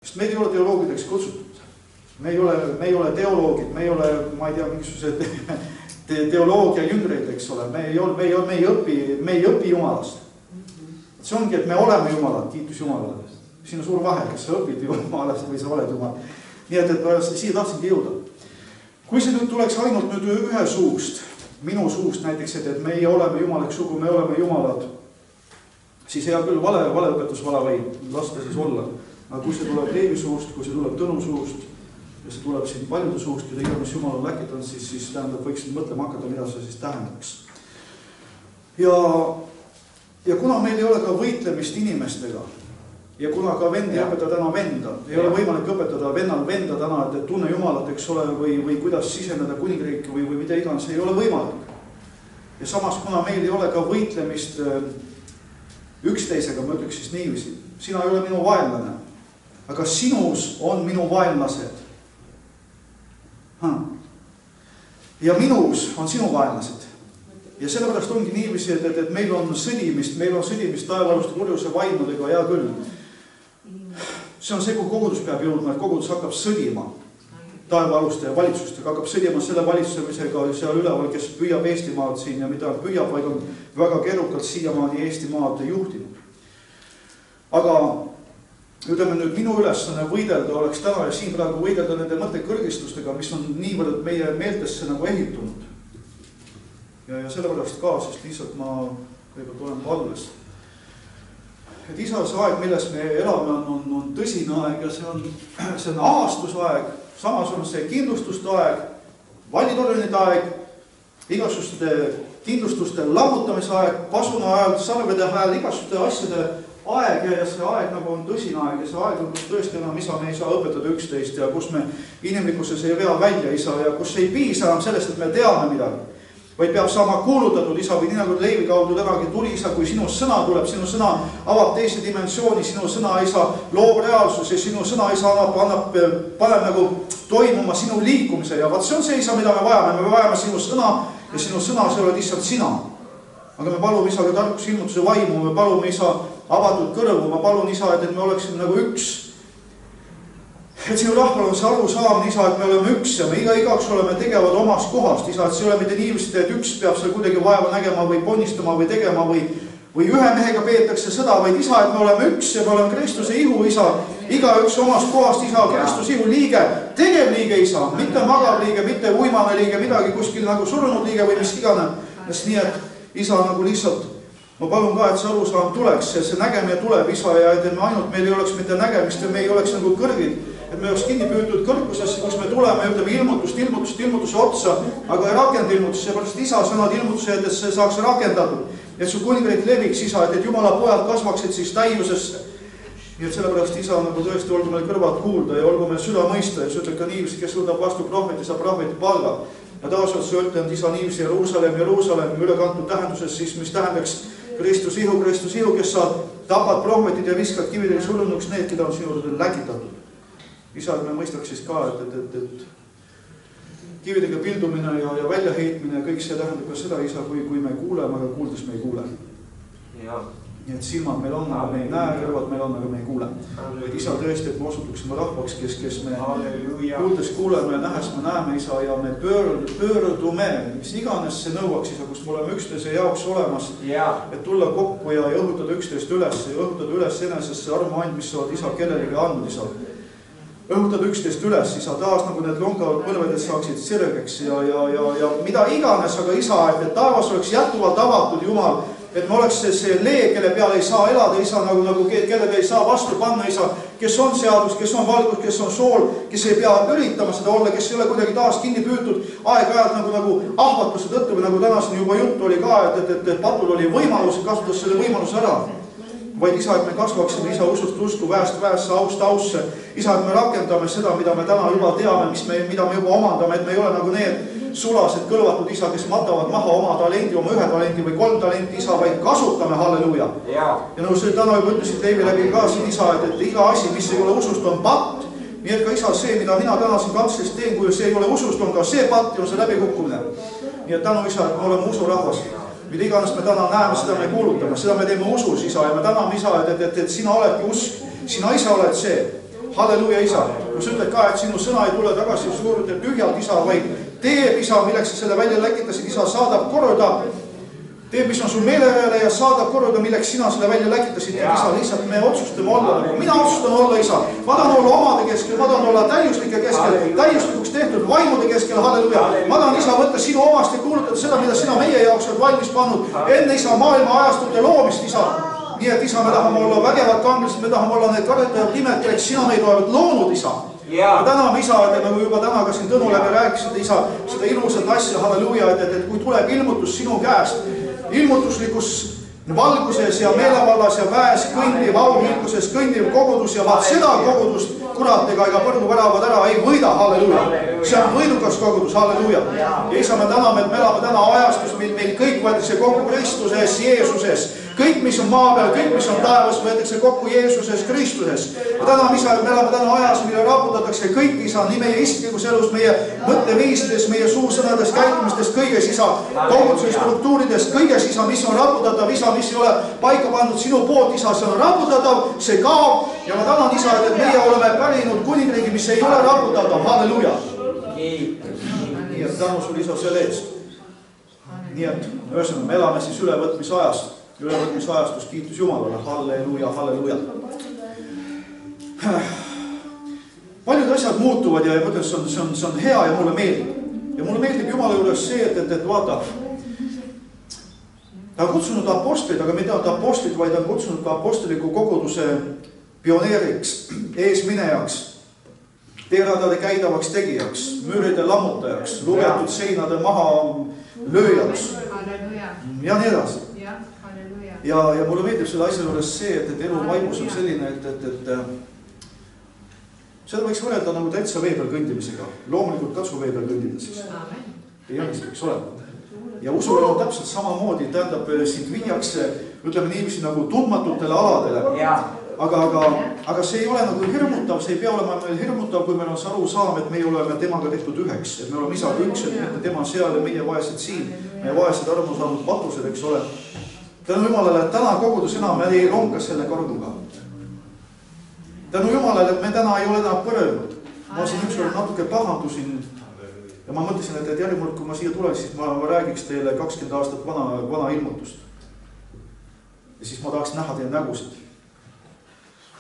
Sest meid ei ole teoloogideks kutsutud. Me ei ole teoloogid, me ei ole, ma ei tea, mingisugused teoloogia jüngreid, eks ole. Me ei õpi Jumalast. See ongi, et me oleme Jumalad, kiitus Jumalale. Siin on suur vahe, kas sa õpid Jumalast või sa oled Jumal. Nii et siia tahtsingi jõuda. Kui see nüüd tuleks ainult nüüd ühe suust, minu suust näiteks, et meie oleme Jumalaks sugu, me oleme Jumalad, siis hea küll, vale õpetus, vale või, lasta siis olla. Aga kui see tuleb Leevi suust, kui see tuleb Tõnu suust ja see tuleb siin paljude suust, keda iganes Jumal on läkitanud, siis tähendab, võiks mõtlema hakata, mida see siis tähendaks. Ja kuna meil ei ole ka võitlemist inimestega ja kuna ka vend ei õpeta täna venda, ei ole võimalik õpetada vennal venda täna, et tunne Jumalat, eks ole, või kuidas siseneda kuningriiki või mida iganes, ei ole võimalik. Ja samas, kuna meil ei ole ka võitlemist üksteisega, ma ütleks siis niiviisi, sina ei ole minu vaenlane, aga sinus on minu vaenlased. Ja minus on sinu vaenlased. Ja sellepärast ongi niiviisi, et meil on sõdimist taevaluste kurjuse vaimudega, hea küll. See on see, kui kogudus peab jõudma, et kogudus hakkab sõdima taevaaluste ja valitsustega, hakkab sõdima selle valitsemisega seal üleval, kes püüab Eestimaad siin ja mida püüab, vaid on väga keerukalt siiamaani Eestimaad juhtinud. Aga ütleme nüüd, minu ülesanne võidelda oleks täna ja siin praegu võidelda nende mõttekõrgistustega, mis on niivõrd meie meeltesse nagu ehitunud. Ja sellepärast ka, sest lihtsalt ma kõigepealt olen palves. Et isa, see aeg, milles me elame, on tõsine aeg ja see on ahastusaeg, samas on see kindlustuste aeg, vallitorjonide aeg, igasuguste kindlustuste lammutamise aeg, pasuna ajal, sarvede ajal, igasuguste asjade aeg ja see aeg nagu on tõsine aeg ja see aeg on, kus tõesti enam isa me ei saa õpetada üksteist ja kus me inimlikkuses ei vea välja isa ja kus ei piisa enam sellest, et me teame midagi, vaid peab saama kuulutatud isa või nii nagu Leivi kaudu temagi tuli isa, kui sinu sõna tuleb, sinu sõna avab teise dimensiooni, sinu sõna isa loob reaalsus ja sinu sõna isa paneb nagu toimuma sinu liikumise ja vaat see on see isa, mida me vajame sinu sõna ja sinu sõna, see ole lihtsalt sina. Aga me palume isa ka tarkus ilmutuse vaimu, me palume isa avatud kõrvu, ma palun isa, et me oleksime nagu üks. Et sinu rahval on see aru saamine, isa, et me oleme üks ja me igaks oleme tegevad omast kohast, isa, et see ei ole mitte niivist, et üks peab seal kuidagi vaeva nägema või ponnistama või tegema või ühe mehega peetakse sõda, vaid isa, et me oleme üks ja me oleme Kristuse ihu, isa, iga üks omast kohast, isa, Kristuse ihu liige, tegev liige, isa, mitte magav liige, mitte uimane liige, midagi kuskil nagu surunud liige või mis iganes, nii et isa nagu lihtsalt, ma palun ka, et see arusaam tuleks ja see nägemine tuleb, isa, ja et me ainult, meil ei oleks mitte nägemist ja me ei oleks nagu kõrgid, et me oleks kinni püütud kõrgusesse, kus me tuleme, ütleme ilmutuse otsa, aga ei rakenda ilmutuse, seepärast isa sõnad ilmutuse, et see saaks rakendatud, et su kuningriik leviks, isa, et Jumala pojad kasvaksid siis täiusesse. Nii et sellepärast isa nagu tõesti olgu meil kõrvad kuulda ja olgu meil süda mõista ja see ütleb ka niivisi, kes võtab vastu prohveti, saab prohveti palga. Ja taasvalt see ütlenud isa niivisi Jeruusalemm ülekantud tähenduses siis, mis tähendaks Kristus ihu, kes sa tapad prohvetid ja viskad kividega surnuks need, keda on sinu juurde läkitatud. Isa, et me mõistaks siis ka, et kividega pildumine ja väljaheitmine ja kõik see tähendab ka seda, isa, kui me kuuleme, aga kuuldes me ei kuule. Nii et silmad meil on, aga me ei näe, kõrvad meil on, aga me ei kuule. Et isa tõesti, et me osutuksime rahvaks, kes me kuuldes kuuleme ja nähes me näeme, isa, ja me pöördume, mis iganes see nõuaks, isa, kus me oleme üksteise jaoks olemas, et tulla kokku ja õhutada üksteist üles ja õhutada üles enesesse armuand, mis sa oled isa kellelegi andnud, isa. Õhutada üksteist üles, isa, taas nagu need lonkavad põlveded saaksid sirgeks ja mida iganes, aga isa, et taevas oleks jätkuvalt avatud, Jumal, et me oleks see lee, kelle peal ei saa elada, isa, nagu kelle ei saa vastu panna, isa, kes on seadus, kes on valgus, kes on sool, kes ei pea üritama seda olla, kes ei ole kuidagi taas kinni püütud aeg-ajalt nagu ahvatluse tõttu või nagu täna siin juba juttu oli ka, et patul oli võimalus, kasutas selle võimaluse ära. Vaid isa, et me kasvaksime isa usust usku, väest väesse, aust ausse. Isa, et me rakendame seda, mida me täna juba teame, mida me juba omandame, et me ei ole nagu need sulased kõlvatud isa, kes matavad maha oma talendi, oma 1 talendi või 3 talenti isa, vaid kasutame, halleluuja. Ja nagu see täna juba ütlesid Leivi läbi ka siin isa, et iga asi, mis ei ole usust, on patt. Nii et ka isa, see, mida mina täna siin kantslis teen, kui see ei ole usust, on ka see patt ja on see läbikukkumine. Nii et tänu isa, et me oleme usurahvas. Mida iganes me täna näeme, seda me kuulutame, seda me teeme usus, isa, ja me täname isa, et sina oledki usk, sina ise oled see. Halleluuja, isa. Kui sa ütled ka, et sinu sõna ei tule tagasi su juurde tühjalt, isa, vaid teeb, isa, milleks sa selle välja läkitasid, isa, saadab korda. Teeb, mis on su meelejääle ja saadab korda, milleks sina selle välja läkitasid. Isa, lihtsalt me otsustame olla. Mina otsustan olla, isa. Ma tahan olla omade keskel, ma tahan olla täiuslike keskel, täiuslikuks tehtud vaimude keskel, halleluja. Ma tahan, isa, võtta sinu omast ja kuulutada seda, mida sina meie jaoks oled valmis pannud. Enne, isa, maailma ajastute loomist, isa. Nii et, isa, me tahame olla vägevad kangelased, me tahame olla need karetajad nimed, kelleks sina meid oled loonud, isa. Me täname, isa, et nagu juba täna ka siin Tõnu läbi rääkisid, isa, seda ilusat asja, halleluja, et kui tuleb ilmutus sinu käest, ilmutuslikus valguses ja meelevallas ja väes kõndiv, auhilkuses kõndiv kogudus ja vaat seda kogudust kurat ega põrguväravad ära ei võida, halleluja. See on võidukas kogudus, halleluja. Ja isa, me täname, et me elame täna ajastus, meil kõik võetakse kokku Kristuses, Jeesuses. Kõik, mis on maa peal, kõik, mis on taevas, võetakse kokku Jeesuses, Kristuses. Ja täname, isa, et me elame täna ajas, mille raputatakse kõik, isa, nii meie isiklikus elus, meie mõtteviisides, meie suusõnades, käitumistes, kõiges, isa, koguduse struktuurides, kõiges, isa, mis on raputatav, isa, mis ei ole paika pandud sinu poolt, isa, see on raputatav, see kaob. Ja ma tänan, isa, et meie oleme pärinud kuningriigi, mis ei ole raputatav, halleluja. Nii et tänu sul, isa, selle eest. Nii et ühesõnaga, me elame siis ülevõtmise ajastus, kiitus Jumalale, halleluja, halleluja. Paljud asjad muutuvad ja mõtlen, see on hea ja mulle meeldib. Ja mulle meeldib Jumala juures see, et vaata, ta on kutsunud apostleid, aga mitte ainult apostlid, vaid ta on kutsunud ka apostliku koguduse pioneeriks, eesminejaks, teeradade käidavaks tegijaks, müüride lammutajaks, lugetud seinade maha lööjaks ja nii edasi. Ja mulle meeldib selle asja juures see, et elu vaimus on selline, et seda võiks võrelda nagu täitsa vee peal kõndimisega. Loomulikult katsu vee peal kõndida siis. Ei õnnist võiks olema. Ja usul on täpselt samamoodi, tähendab, sind viiakse, ütleme niiviisi nagu tundmatutele aladele. Aga see ei ole nagu hirmutav, see ei pea olema meil hirmutav, kui meil on see arusaam, et meie oleme temaga tehtud üheks. Et me oleme isaga üks, et tema seal ja meie vaesed siin. Meie vaesed armu saanud patused, eks ole. Tänu Jumalale, et täna kogudus enam ei ronka selle karguga. Tänu Jumalale, et me täna ei ole enam põrelnud. Ma siin ükskord natuke pahandusin ja ma mõtlesin, et järgmine, kui ma siia tulen, siis ma räägiks teile 20 aastat vana ilmutust. Ja siis ma tahaks näha teie nägusid.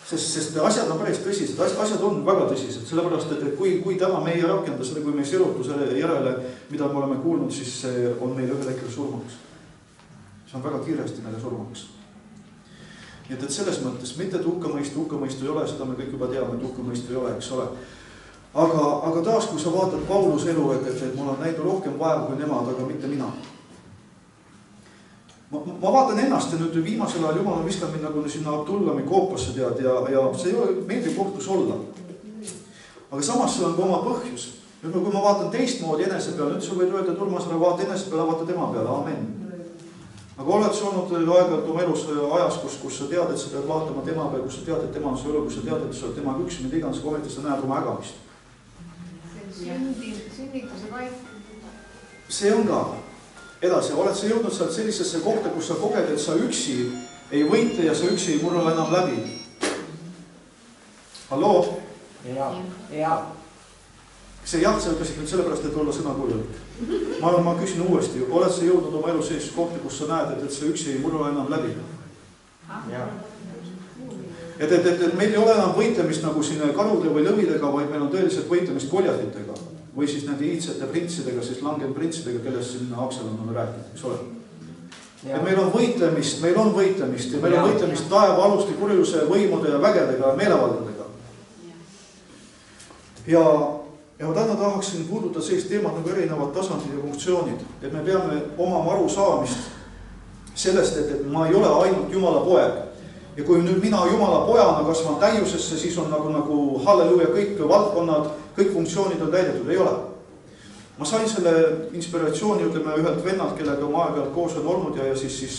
Sest asjad on päris tõsised, asjad on väga tõsised, sellepärast, et kui täna me ei rakenda seda, kui me ei serutu selle järele, mida me oleme kuulnud, siis on meil ühel hetkel surmaks. See on väga kiiresti meile surmaks. Nii et selles mõttes, mitte et hukkamõistu ei ole, seda me kõik juba teame, et hukkamõistu ei ole, eks ole. Aga taas, kui sa vaatad Pauluse elu, et mul on näinud rohkem vaevu kui nemad, aga mitte mina. Ma vaatan ennast ja nüüd viimasel ajal Jumal on viskanud mind nagu sinna Abdullami koopasse tead ja see ei ole meeldiv kohtus olla. Aga samas see on ka oma põhjus. Nüüd kui ma vaatan teistmoodi enese peale, nüüd sa võid öelda, Turmasele vaata enese peale, vaata tema peale, amen. Aga oled sa olnud aeg-ajalt oma elus ajas, kus sa tead, et sa pead vaatama tema peal, kus sa tead, et tema on su elu, kus sa tead, et sa oled temaga üks, mida iganes, ometi sa näed oma ägamist. Sünnituse vaid. See on ka. Edasi, oled sa jõudnud sealt sellisesse kohta, kus sa koged, et sa üksi ei võitle ja sa üksi ei murrale enam läbi. Halloo? Ja. See jah, sa ütlesid nüüd sellepärast, et olla sõnakuulik. Ma küsin uuesti, oled sa jõudnud oma elus sellisesse kohta, kus sa näed, et sa üksi ei murrale enam läbi? Et meil ei ole enam võitlemist nagu siin karude või lõvidega, vaid meil on tõeliselt võitlemist koljatitega. Või siis nende iidsete printsidega, siis langenud printsidega, kellest siin Aksel on rääkinud, eks ole. Ja meil on võitlemist ja meil on võitlemist taeva aluste kurjuse võimude ja vägedega ja meelevaldadega. Ja ma täna tahaksin puudutada sellist teemat nagu erinevad tasandid ja funktsioonid. Et me peame omama aru saamist sellest, et ma ei ole ainult Jumala poeg. Ja kui nüüd mina Jumala pojana kasvan täiusesse, siis on nagu halleluja kõik valdkonnad, kõik funktsioonid on täidetud, ei ole. Ma sain selle inspiratsiooni, ütleme, ühelt vennalt, kellega ma aeg-ajalt koos on olnud ja siis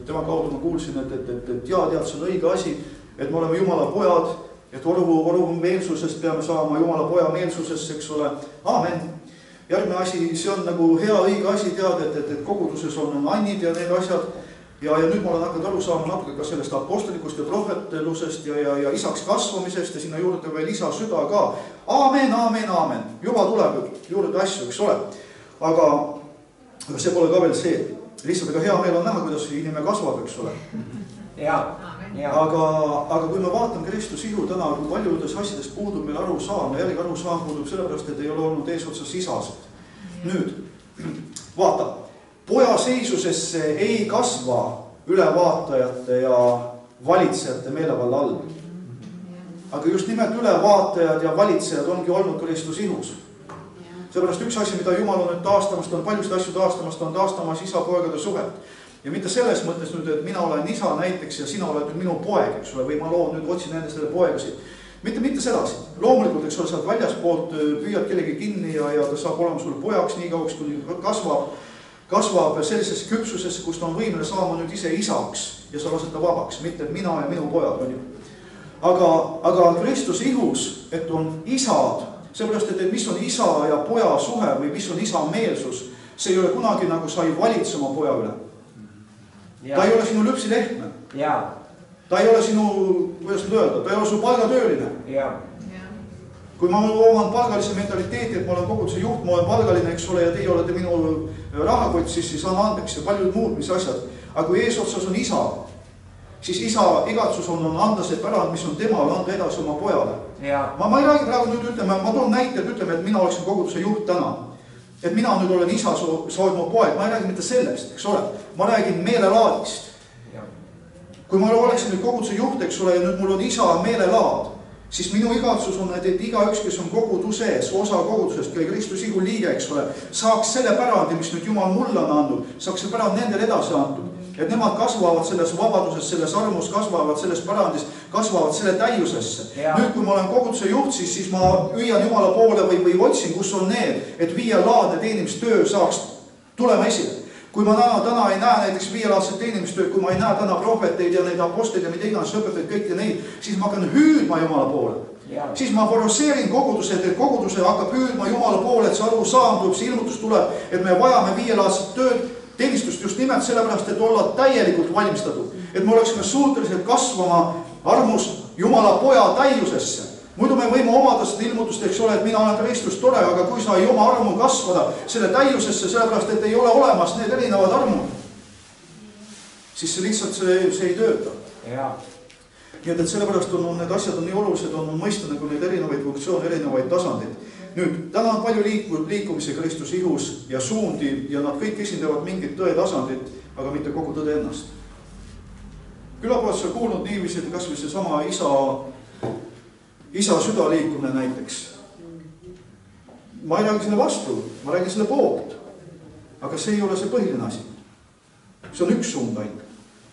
tema kaudu ma kuulsin, et tead, see on õige asi, et me oleme Jumala pojad, et oruvu meelsusest peame saama Jumala poja meelsusest, eks ole. Aamen. Järgmine asi, see on nagu hea õige asi teada, et koguduses on annid ja need asjad. Ja nüüd ma olen hakanud aru saama natuke ka sellest apostelikust ja prohvetelusest ja isaks kasvamisest ja sinna juurde veel isa süda ka. Aamen, aamen, aamen. Juba tuleb juurde asju, eks ole. Aga see pole ka veel see. Lihtsalt aga hea meel on näha, kuidas inimene kasvab, eks ole. Aga kui me vaatame Kristus ihu täna, kui paljudes asjadest puudub meil aru saama, jällegi aru saama puudub sellepärast, et ei ole olnud eesotsas isased. Nüüd, vaata. Poja seisusesse ei kasva ülevaatajate ja valitsejate meelevalla all. Aga just nimelt ülevaatajad ja valitsejad ongi olnud Kristus ihus. Seepärast üks asi, mida Jumal on nüüd taastamast, on paljusid asju taastamast, on taastamas isa-poegade suhet. Ja mitte selles mõttes nüüd, et mina olen isa näiteks ja sina oled minu poeg, eks ole, või ma loon nüüd otsin endastele poegasid. Mitte sedasi. Loomulikult, eks ole, saad väljaspoolt, püüad kellegi kinni ja ta saab olema sul pojaks nii kauks, kui kasvab sellises küpsuses, kus ta on võimele saama nüüd ise isaks ja sa lased ta vabaks, mitte mina ja minu pojad on ju. Aga Kristus ihus, et on isad, seepärast, et mis on isa ja poja suhe või mis on isa meelsus, see ei ole kunagi nagu sa ei valitse oma poja üle. Ta ei ole sinu lüpsilehtme. Ta ei ole sinu, kuidas nüüd öelda, ta ei ole su palgatööline. Kui ma oman palgalise mentaliteeti, et ma olen koguduse juht, ma olen palgaline, eks ole, ja teie olete minu rahakott, siis anna andeks ja paljud muud, mis asjad. Aga kui eesotsas on isa, siis isa igatsus on anda see pärand, mis on temal, anda edasi oma pojale. Ma ei räägi praegu nüüd, ütleme, ma toon näite, ütleme, et mina oleksin koguduse juht täna. Et mina nüüd olen isa, sa oled mu poeg, ma ei räägi mitte sellest, eks ole. Ma räägin meelelaadist. Kui ma oleksin nüüd koguduse juht, eks ole, ja nüüd mul on isa meelelaad, siis minu igatsus on, et igaüks, kes on koguduses, osa kogudusest, kelle Kristus ihu liige, eks ole, saaks selle pärandi, mis nüüd Jumal mulle on andnud, saaks see pärand nendele edasi antud. Et nemad kasvavad selles vabaduses, selles armus, kasvavad selles pärandis, kasvavad selle täiusesse. Nüüd, kui ma olen koguduse juht, siis ma hüüan Jumala poole või otsin, kus on need, et viielaadne teenimistöö saaks tulema esile. Kui ma täna ei näe näiteks viielaadset teenimistööd, kui ma ei näe täna prohveteid ja neid aposteid ja mida iganes õpetajaid kõiki neid, siis ma hakkan hüüdma Jumala poole. Siis ma forosseerin koguduse, et koguduse hakkab hüüdma Jumala poole, et see aru saamdub, see ilmutus tuleb, et me vajame viielaadset tööd, teenistust just nimelt sellepärast, et olla täielikult valmistatud. Et me oleksime suutelised kasvama armus Jumala poja täiusesse. Muidu me võime omada seda ilmutust, eks ole, et mina olen Kristus tore, aga kui sa ei oma armu kasvada selle täiusesse, sellepärast, et ei ole olemas need erinevad armud, siis see lihtsalt see ei tööta. Nii et sellepärast on need asjad on nii olulised, on mõista nagu neid erinevaid funktsioone, erinevaid tasandid. Nüüd, täna on palju liikumisi Kristus ihus ja suundi ja nad kõik esindavad mingit tõe tasandit, aga mitte kogu tõde ennast. Küllapõed sa kuulnud niiviisi, et kas või see sama isa süda liikumine näiteks. Ma ei räägi selle vastu, ma räägin selle poolt. Aga see ei ole see põhiline asi. See on üks suund ainult.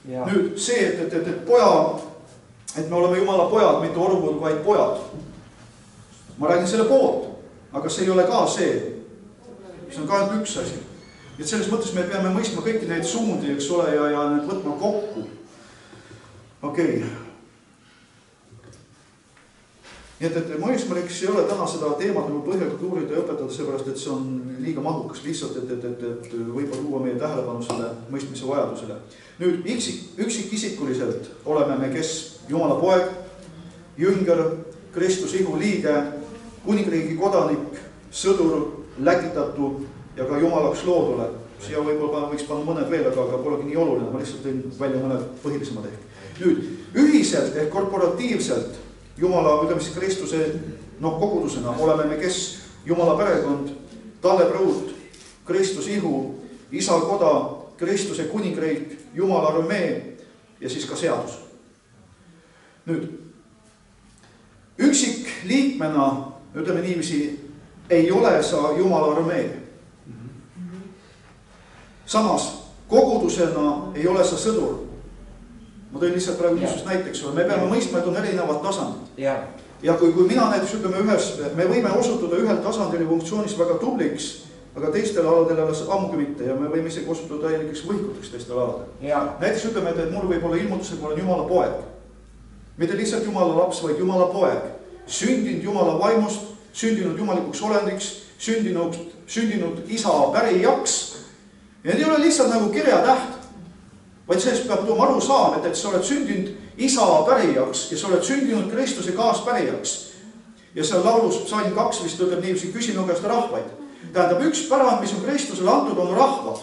Nüüd see, et me oleme Jumala pojad, mitte orvud, vaid pojad. Ma räägin selle poolt, aga see ei ole ka see. See on ka ainult üks asi. Et selles mõttes me peame mõistma kõiki neid suundi, eks ole, ja need võtma kokku. Okei. Nii et mu eesmärgiks ei ole täna seda teemat nagu põhjalikult uurida ja õpetada, seepärast, et see on liiga mahukas lihtsalt, et võib-olla luua meie tähelepanu selle mõistmise vajadusele. Nüüd üksikisikuliselt oleme me, kes Jumala poeg, jünger, Kristus ihu liige, kuningriigi kodanik, sõdur, läkitatu ja ka Jumalaks loodule. Siia võib-olla võiks panna mõned veel, aga polegi nii oluline, ma lihtsalt tõin välja mõned põhilisemad ehk. Nüüd, ühiselt ehk korporatiivselt Jumala, ütleme siis Kristuse kogudusena oleme me, kes Jumala perekond, talle pruut, Kristus ihu, isa koda, Kristuse kuningriik, Jumala armee ja siis ka seadus. Nüüd, üksik liikmena, ütleme niiviisi, ei ole sa Jumala armee. Samas, kogudusena ei ole sa sõdur. Ma tõin lihtsalt praegu niisugust näiteks, me peame mõistma, et on erinevad tasandid. Ja kui mina näiteks ütleme me võime osutuda ühel tasandil funktsioonis väga tubliks, aga teistel aladel ammugi mitte ja me võime isegi osutuda täielikeks võikuteks teistel aladel. Näiteks ütleme, et mul võib olla ilmutus, et ma olen Jumala poeg. Mitte lihtsalt Jumala laps, vaid Jumala poeg. Sündinud Jumala vaimust, sündinud jumalikuks olendiks, sündinud isa pärijaks. Ja need ei ole lihtsalt nagu kirjatäht. vaid sellest peab tooma aru saama, et sa oled sündinud isa pärijaks ja sa oled sündinud Kristuse kaaspärijaks. Ja seal laulus psalm 2 vist ütleb niiviisi, küsi mu käest rahvaid. Tähendab, üks pärand, mis on Kristusele antud, on rahvad.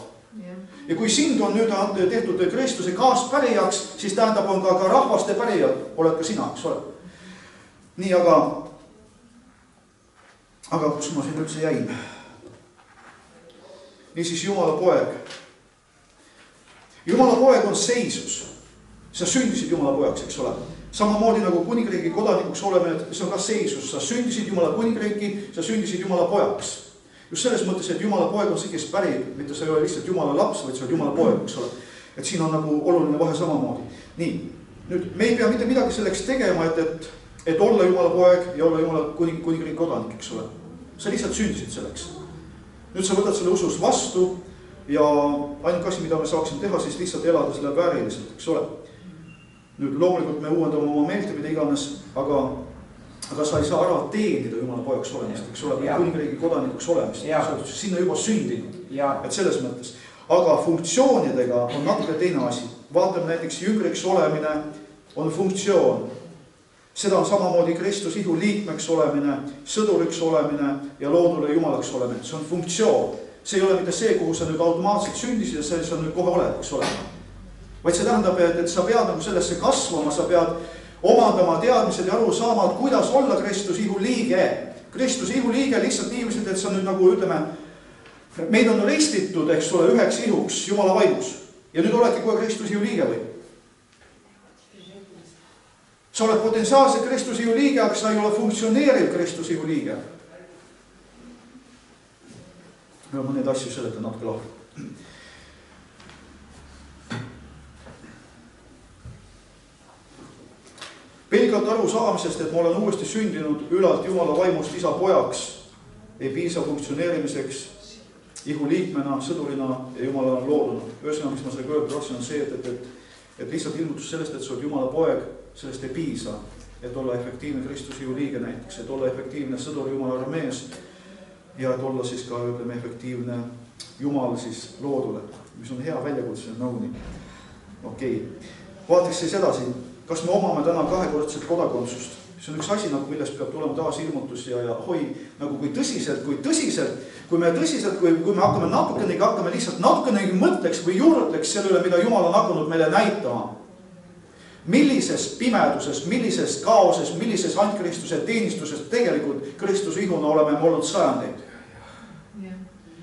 Ja kui sind on nüüd tehtud Kristuse kaaspärijaks, siis tähendab, on ka rahvaste pärija, oled ka sina, eks ole. Nii, aga kus ma siin üldse jäin? Niisiis Jumala poeg. Jumala poeg on seisus. Sa sündisid Jumala pojaks, eks ole. Samamoodi nagu kuningriigi kodanikuks oleme, see on ka seisus. Sa sündisid Jumala kuningriigi, sa sündisid Jumala pojaks. Just selles mõttes, et Jumala poeg on see, kes pärib, mitte sa ei ole lihtsalt Jumala laps, vaid sa oled Jumala poeg, eks ole. Et siin on nagu oluline vahe samamoodi. Nii, nüüd me ei pea mitte midagi selleks tegema, et olla Jumala poeg ja olla Jumala kuningriigi kodanik, eks ole. Sa lihtsalt sündisid selleks. Nüüd sa võtad selle usus vastu ja ainuke asi, mida me saaksime teha, siis lihtsalt elada selle vääriliselt, eks ole. Nüüd loomulikult me uuendame oma meelt ja mida iganes, aga sa ei saa ära teenida Jumala pojaks olemist, eks ole, kuningriigi kodanikuks olemist. Sinna juba sündinud, et selles mõttes. Aga funktsioonidega on natuke teine asi. Vaatame näiteks jüngriks olemine on funktsioon. Seda on samamoodi Kristus ihu liikmeks olemine, sõduriks olemine ja loodule jumalaks olemine. See on funktsioon. See ei ole mitte see, kuhu sa nüüd automaatselt sündisid ja sa nüüd kohe oled, eks ole. Vaid see tähendab, et sa pead nagu sellesse kasvama, sa pead omandama teadmised ja aru saama, et kuidas olla Kristus ihu liige. Kristus ihu liige lihtsalt niivisid, et sa nüüd nagu ütleme, meid on ristitud, eks ole, üheks ihuks Jumala vaimus. Ja nüüd oledki kohe Kristus ihu liige või? Sa oled potentsiaalse Kristuse ihu liige, aga sa ei ole funktsioneeriv Kristuse ihu liige. Ma need asju seletan natuke lahti. Pelgalt aru saamisest, et ma olen uuesti sündinud ülalt Jumala vaimust isa pojaks, ei piisa funktsioneerimiseks ihu liikmena, sõdurina ja Jumala looduna. Ühesõnaga, mis ma selle kõrvalt tahtsin, on see, et lihtsalt ilmutus sellest, et sa oled Jumala poeg, sellest ei piisa, et olla efektiivne Kristuse ihu liige näiteks, et olla efektiivne sõdur Jumala armees ja et olla siis ka ütleme efektiivne Jumal siis loodule, mis on hea väljakutse nõuni. Okei. Vaataks siis edasi, kas me omame täna kahekordset kodakondsust. See on üks asi, nagu millest peab tulema taas ilmutus ja hoi, nagu kui tõsiselt, kui me hakkame hakkame lihtsalt natukenegi mõtleks või juurtleks selle üle, mida Jumal on hakanud meile näitama. Millises pimeduses, millises kaoses, millises antikristuse teenistuses tegelikult Kristuse ihuna oleme olnud sajandeid.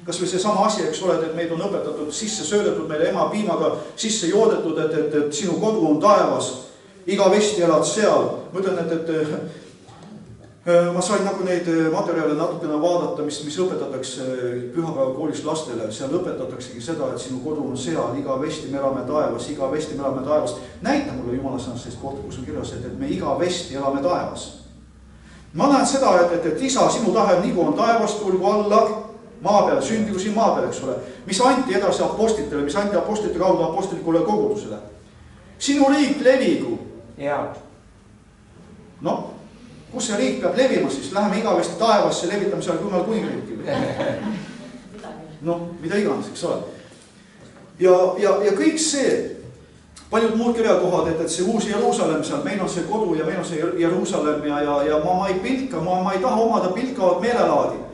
Kas või see sama asi, eks ole, et meid on õpetatud, sisse söödetud meile ema piimaga, sisse joodetud, et sinu kodu on taevas, igavesti elad seal. Ma ütlen, et ma sain nagu neid materjale natukene vaadata, mis õpetatakse pühapäeva koolis lastele. Seal õpetataksegi seda, et sinu kodu on seal, igavesti me elame taevas, igavesti me elame taevas. Näita mulle Jumala sõnast sellist kohta, kus on kirjas, et me igavesti elame taevas. Ma näen seda, et isa, sinu tahe on nagu on taevast, tulgu alla, maa peal, sündigu siin maa peal, eks ole. Mis anti edasi apostlitele, mis anti apostlite kaudu apostlikule kogudusele. Sinu riik levigu. No, kus see riik peab levima siis? Läheme igavesti taevasse, levitame seal Jumala kuningriiki. No, mida iganes, eks ole. Ja kõik see, paljud muud kirjakohad, et see uus Jeruusalemm seal, meil on see kodu ja meil on see Jeruusalemm ja ma ei pilka, ma ei taha omada pilkavat meelelaadi.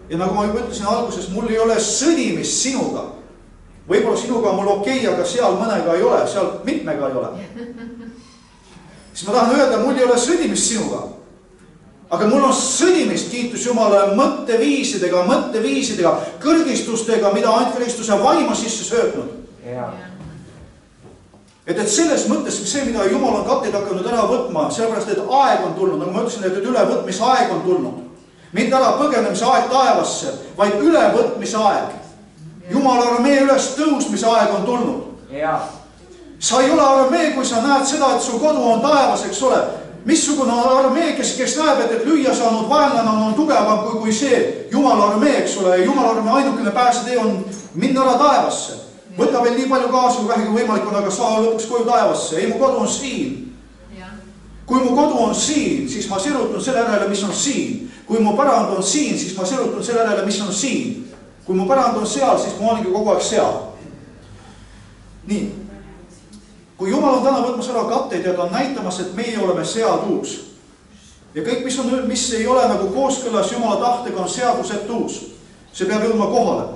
Ja nagu ma juba ütlesin alguses, mul ei ole sõdimist sinuga. Võib-olla sinuga on mul okei, aga seal mõnega ei ole, seal mitmega ei ole. Siis ma tahan öelda, mul ei ole sõdimist sinuga. Aga mul on sõdimist, kiitus Jumala, mõtteviisidega, kõrgistustega, mida antikristuse vaima sisse söötnud. Et selles mõttes see, mida Jumal on katteid hakanud ära võtma, sellepärast, et aeg on tulnud, nagu ma ütlesin, et ülevõtmise aeg on tulnud. Mitte ära põgenemise aeg taevasse, vaid ülevõtmise aeg. Jumala armee üles tõusmise aeg on tulnud. Sa ei ole armee, kui sa näed seda, et su kodu on taevas, eks ole. Missugune armee, kes näeb, et lüüa saanud vaenlane on tugevam kui see Jumala armee, eks ole. Jumala armee ainukene pääsetee on minna ära taevasse. Võta veel nii palju kaasa, kui vähegi võimalik on, aga saa lõpuks koju taevasse. Ei, mu kodu on siin. Kui mu kodu on siin, siis ma sirutun selle järele, mis on siin. Kui mu pärand on siin, siis ma sirutun selle järele, mis on siin. Kui mu pärand on seal, siis ma olengi kogu aeg seal. Nii. Kui Jumal on täna võtmas ära katteid ja ta on näitamas, et meie oleme seaduus. Ja kõik, mis ei ole nagu kooskõlas Jumala tahtega, on seadusetuus. See peab jõudma kohale.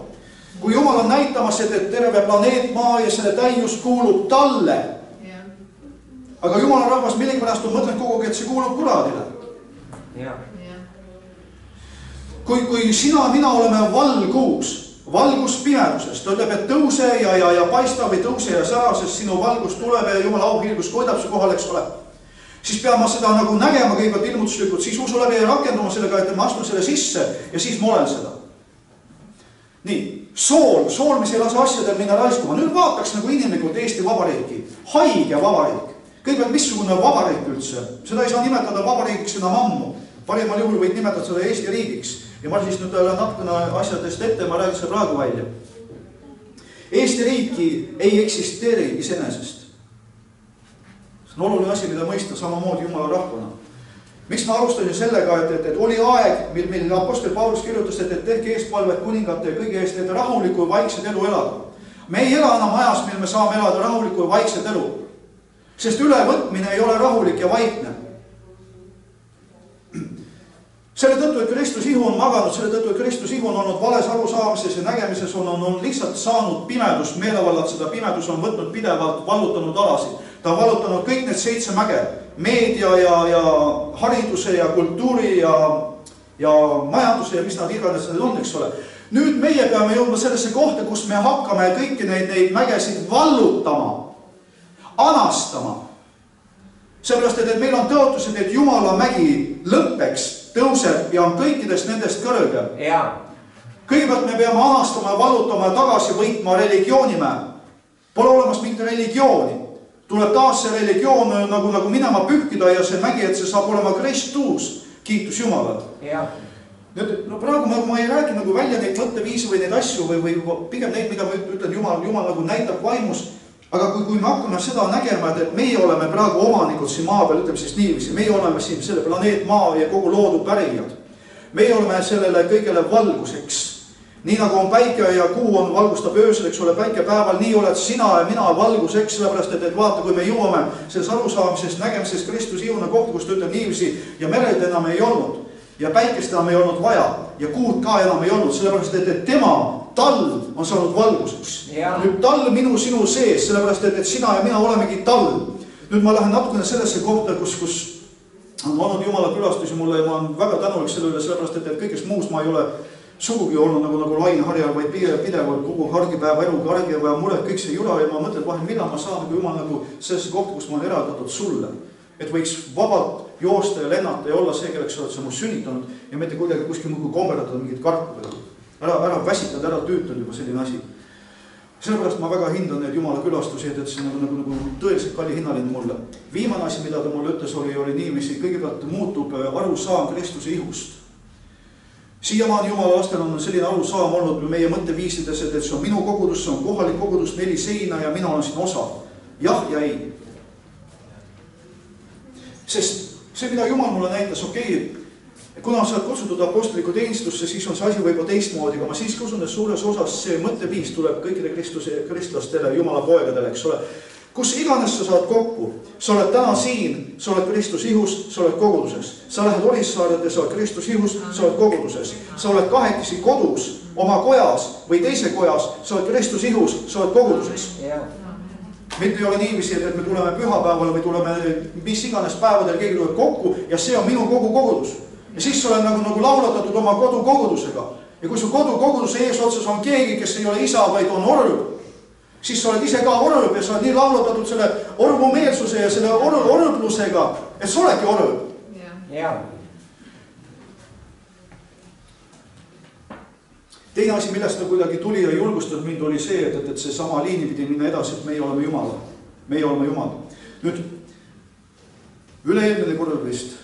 Kui Jumal on näitamas, et terve planeet Maa ja selle täius kuulub talle. Aga Jumala rahvas millegipärast on mõtlenud kogu aeg, et see kuulub kuradile. Kui sina ja mina oleme valgus pimeduses, ta ütleb, et tõuse ja paista või tõuse ja sära, sest sinu valgus tuleb ja Jumala auhilgus koidab su kohal, eks ole. Siis pean ma seda nagu nägema kõigepealt ilmutuslikult, siis usu läbi ja rakenduma sellega, et ma astun selle sisse ja siis ma olen seda. Nii, sool, mis ei lase asjadel minna raiskuma. Nüüd vaataks nagu inimlikult Eesti Vabariiki. Haige vabariik. Kõigepealt missugune vabariik üldse? Seda ei saa nimetada vabariigiks enam ammu. Parimal juhul võid nimetada seda Eesti riigiks. Ja ma siis nüüd natukene asjadest ette, ma räägin seda praegu välja. Eesti riiki ei eksisteeri iseenesest. See on oluline asi, mida mõista samamoodi Jumala rahvana. Miks ma alustasin sellega, et oli aeg, mil apostel Paulus kirjutas, et tehke eestpalvet kuningate ja kõige eest, et rahulikku ja vaikset elu elada. Me ei ela enam ajas, mil me saame elada rahulikku ja vaikset elu. Sest ülevõtmine ei ole rahulik ja vaikne. Selle tõttu, et Kristus ihu on maganud, selle tõttu, et Kristus ihu on olnud vales arusaamises ja nägemises, on lihtsalt saanud pimedus, meelevallad seda pimedus on võtnud pidevalt, vallutanud alasid. Ta on vallutanud kõik need 7 mäge, meedia ja hariduse ja kultuuri ja majanduse ja mis nad iganes need on, eks ole. Nüüd meie peame jõudma sellesse kohta, kus me hakkame kõiki neid mägesid vallutama, anastama. Sellepärast, et meil on tõotused, et Jumala mägi lõppeks, tõuseb ja on kõikidest nendest kõrgem. Kõigepealt me peame anastama ja vallutama ja tagasi võitma religioonimäe. Pole olemas mingit religiooni. Tuleb taas see religioon nagu minema pühkida ja see mägi, et see saab olema Kristus. Kiitus Jumalale. No praegu ma ei räägi nagu välja neid mõtteviisi või neid asju või pigem neid, mida ma ütlen, Jumal nagu näitab vaimus. Aga kui me hakkame seda nägema, et meie oleme praegu omanikud siin maa peal, ütleme siis niiviisi, meie oleme siin selle planeet maa ja kogu loodu pärijad. Meie oleme sellele kõigele valguseks. Nii nagu on päike ja kuu on valgustab öösel, eks ole, päike päeval, nii oled sina ja mina valguseks, sellepärast, et vaata, kui me jõuame selles arusaamisest, nägemisest Kristus jõuna kohta, kus ta ütleb niiviisi ja mered enam ei olnud ja päikest enam ei olnud vaja ja kuud ka enam ei olnud, sellepärast, et tema talv on saanud valguseks. Nüüd talv minu sinu sees, sellepärast, et sina ja mina olemegi talv. Nüüd ma lähen natukene sellesse kohta, kus on olnud Jumala külastusi mulle ja ma olen väga tänulik selle üle, sellepärast, et kõigest muus ma ei ole sugugi olnud nagu lainharjal, vaid pidevalt kogu hargipäeva elu, hargipäeva mured, kõik see jura ja ma mõtlen vahel, millal ma saan Jumal nagu sellesse kohta, kus ma olen eraldatud sulle. Et võiks vabalt joosta ja lennata ja olla see, kelleks oled sa mu sünnitanud ja mitte kuidagi kuskil muidu komberdada mingit karku. Ära väsitad, ära tüütanud juba selline asi. Sellepärast ma väga hindan need Jumala külastusi, et see on nagu tõeliselt kalli hinnaline mulle. Viimane asi, mida ta mulle ütles, oli niiviisi, kõigepealt muutub arusaam Kristuse ihust. Siiamaani Jumala lastel on selline arusaam olnud meie mõtteviisides, et see on minu kogudus, see on kohalik kogudus, 4 seina ja mina olen siin osa. Jah ja ei. Sest see, mida Jumal mulle näitas, kuna sa oled kutsutud apostliku teenistusse, siis on see asi võib-olla teistmoodi, aga ma siiski usun, et suures osas see mõtteviis tuleb kõikide kristlastele, Jumala poegadele, eks ole. Kus iganes sa saad kokku, sa oled täna siin, sa oled Kristus ihus, sa oled koguduses. Sa lähed Orissaarete, sa oled Kristus ihus, sa oled koguduses. Sa oled kahekesi kodus, oma kojas või teise kojas, sa oled Kristus ihus, sa oled koguduses. Mitte ei ole niiviisi, et me tuleme pühapäeval või tuleme mis iganes päevadel, keegi tuleb kokku ja see on minu kogu kogudus. Ja siis sa oled nagu laulatatud oma kodu kogudusega. Ja kui su kodu koguduse eesotsas on keegi, kes ei ole isa, vaid on orv, siis sa oled ise ka orv ja sa oled nii laulatatud selle orvumeelsuse ja selle orvlusega, et sa oledki orv. Teine asi, millest ta kuidagi tuli ja julgustas mind, oli see, et see sama liini pidi minna edasi, et meie oleme Jumal. Meie oleme Jumal. Nüüd, üle-eelmine kord vist,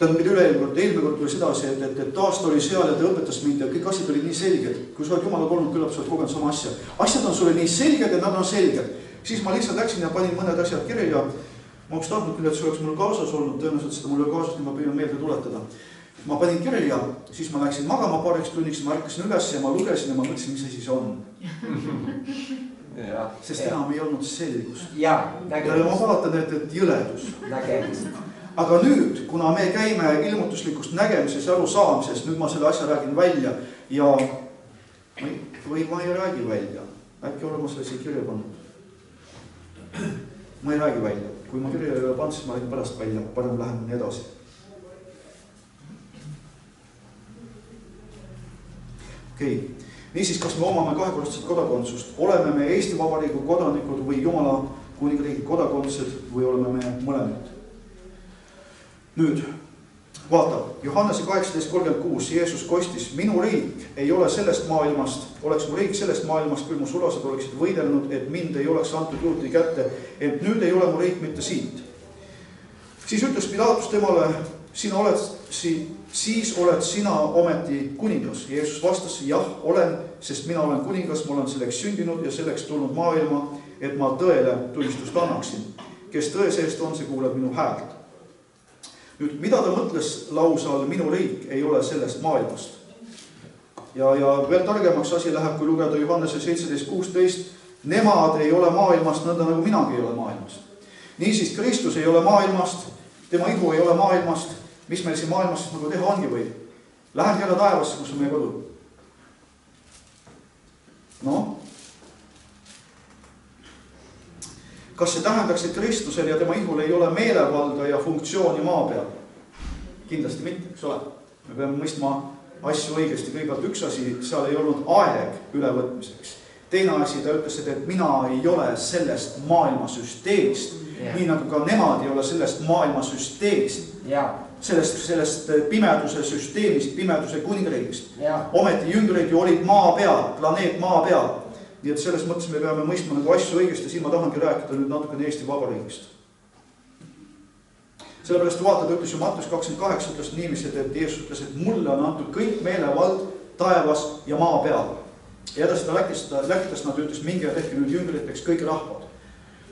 eelmine kord tuli sedasi, et taas ta oli seal ja ta õpetas mind ja kõik asjad olid nii selged. Kui sa oled Jumala olnud, küllap sa oled kogenud sama asja. Asjad on sulle nii selged, et nad on selged. Siis ma lihtsalt läksin ja panin mõned asjad kirja. Ma oleks tahtnud küll, et see oleks mul kaasas olnud, tõenäoliselt seda mul kaasas, nii ma püüan meelde tuletada. Ma panin kirja, siis ma läksin magama paariks tunniks, ma ärkasin üles ja ma lugesin ja ma mõtlesin, mis asi see on. sest enam ei olnud selgust. Ja ma vaatan, et jõledus. Nägemist. Aga nüüd, kuna me käime ilmutuslikust nägemises ja arusaamises, nüüd ma selle asja räägin välja ja või ma ei räägi välja. Äkki olen ma selle siia kirja pannud. Ma ei räägi välja. Kui ma kirja ei ole pannud, siis ma räägin pärast välja. Parem läheme nii edasi. Okei. Niisiis, kas me omame kahekordset kodakondsust? Oleme me Eesti Vabariigi kodanikud või Jumala kuningriigi kodakondsed või oleme me mõlemad? Nüüd, vaata, Johannese 18.36, Jeesus kostis, minu riik ei ole sellest maailmast, oleks mu riik sellest maailmast, kui mu sulased oleksid võidelnud, et mind ei oleks antud juurde kätte, et nüüd ei ole mu riik mitte siit. Siis ütles Pilatus temale, siis oled sina ometi kuningas. Jeesus vastas, jah, olen, sest mina olen kuningas, ma olen selleks sündinud ja selleks tulnud maailma, et ma tõele tunnistust annaksin. Kes tõe seest on, see kuuleb minu häält. Nüüd, mida ta mõtles lause all, minu riik ei ole sellest maailmast. Ja veel targemaks asi läheb, kui lugeda Johannese 17.16, nemad ei ole maailmast, nõnda nagu minagi ei ole maailmast. Niisiis, Kristus ei ole maailmast, tema ihu ei ole maailmast, mis meil siin maailmas nagu teha ongi või? Lähen jälle taevasse, kus on meie kodu. No? Kas see tähendaks, et Kristusel ja tema ihul ei ole meelevalda ja funktsiooni maa peal? Kindlasti mitte, eks ole. Me peame mõistma asju õigesti. Kõigepealt üks asi, seal ei olnud aeg ülevõtmiseks. Teine asi, ta ütles, et mina ei ole sellest maailmasüsteemist. Nii nagu ka nemad ei ole sellest maailmasüsteemist. Sellest pimeduse süsteemist, pimeduse kuningriigist. Ometi jüngrid ju olid maa peal, planeet maa peal. Nii et selles mõttes me peame mõistma nagu asju õigesti, siin ma tahangi rääkida nüüd natukene Eesti Vabariigist. Sellepärast vaatad, ütles ju Matteus 28, ütles niiviisi, et Jeesus ütles, et mulle on antud kõik meelevald taevas ja maa peal. Ja edasi ta läkitas nad ütles, minge ja tehke nüüd jüngriteks kõik rahvad.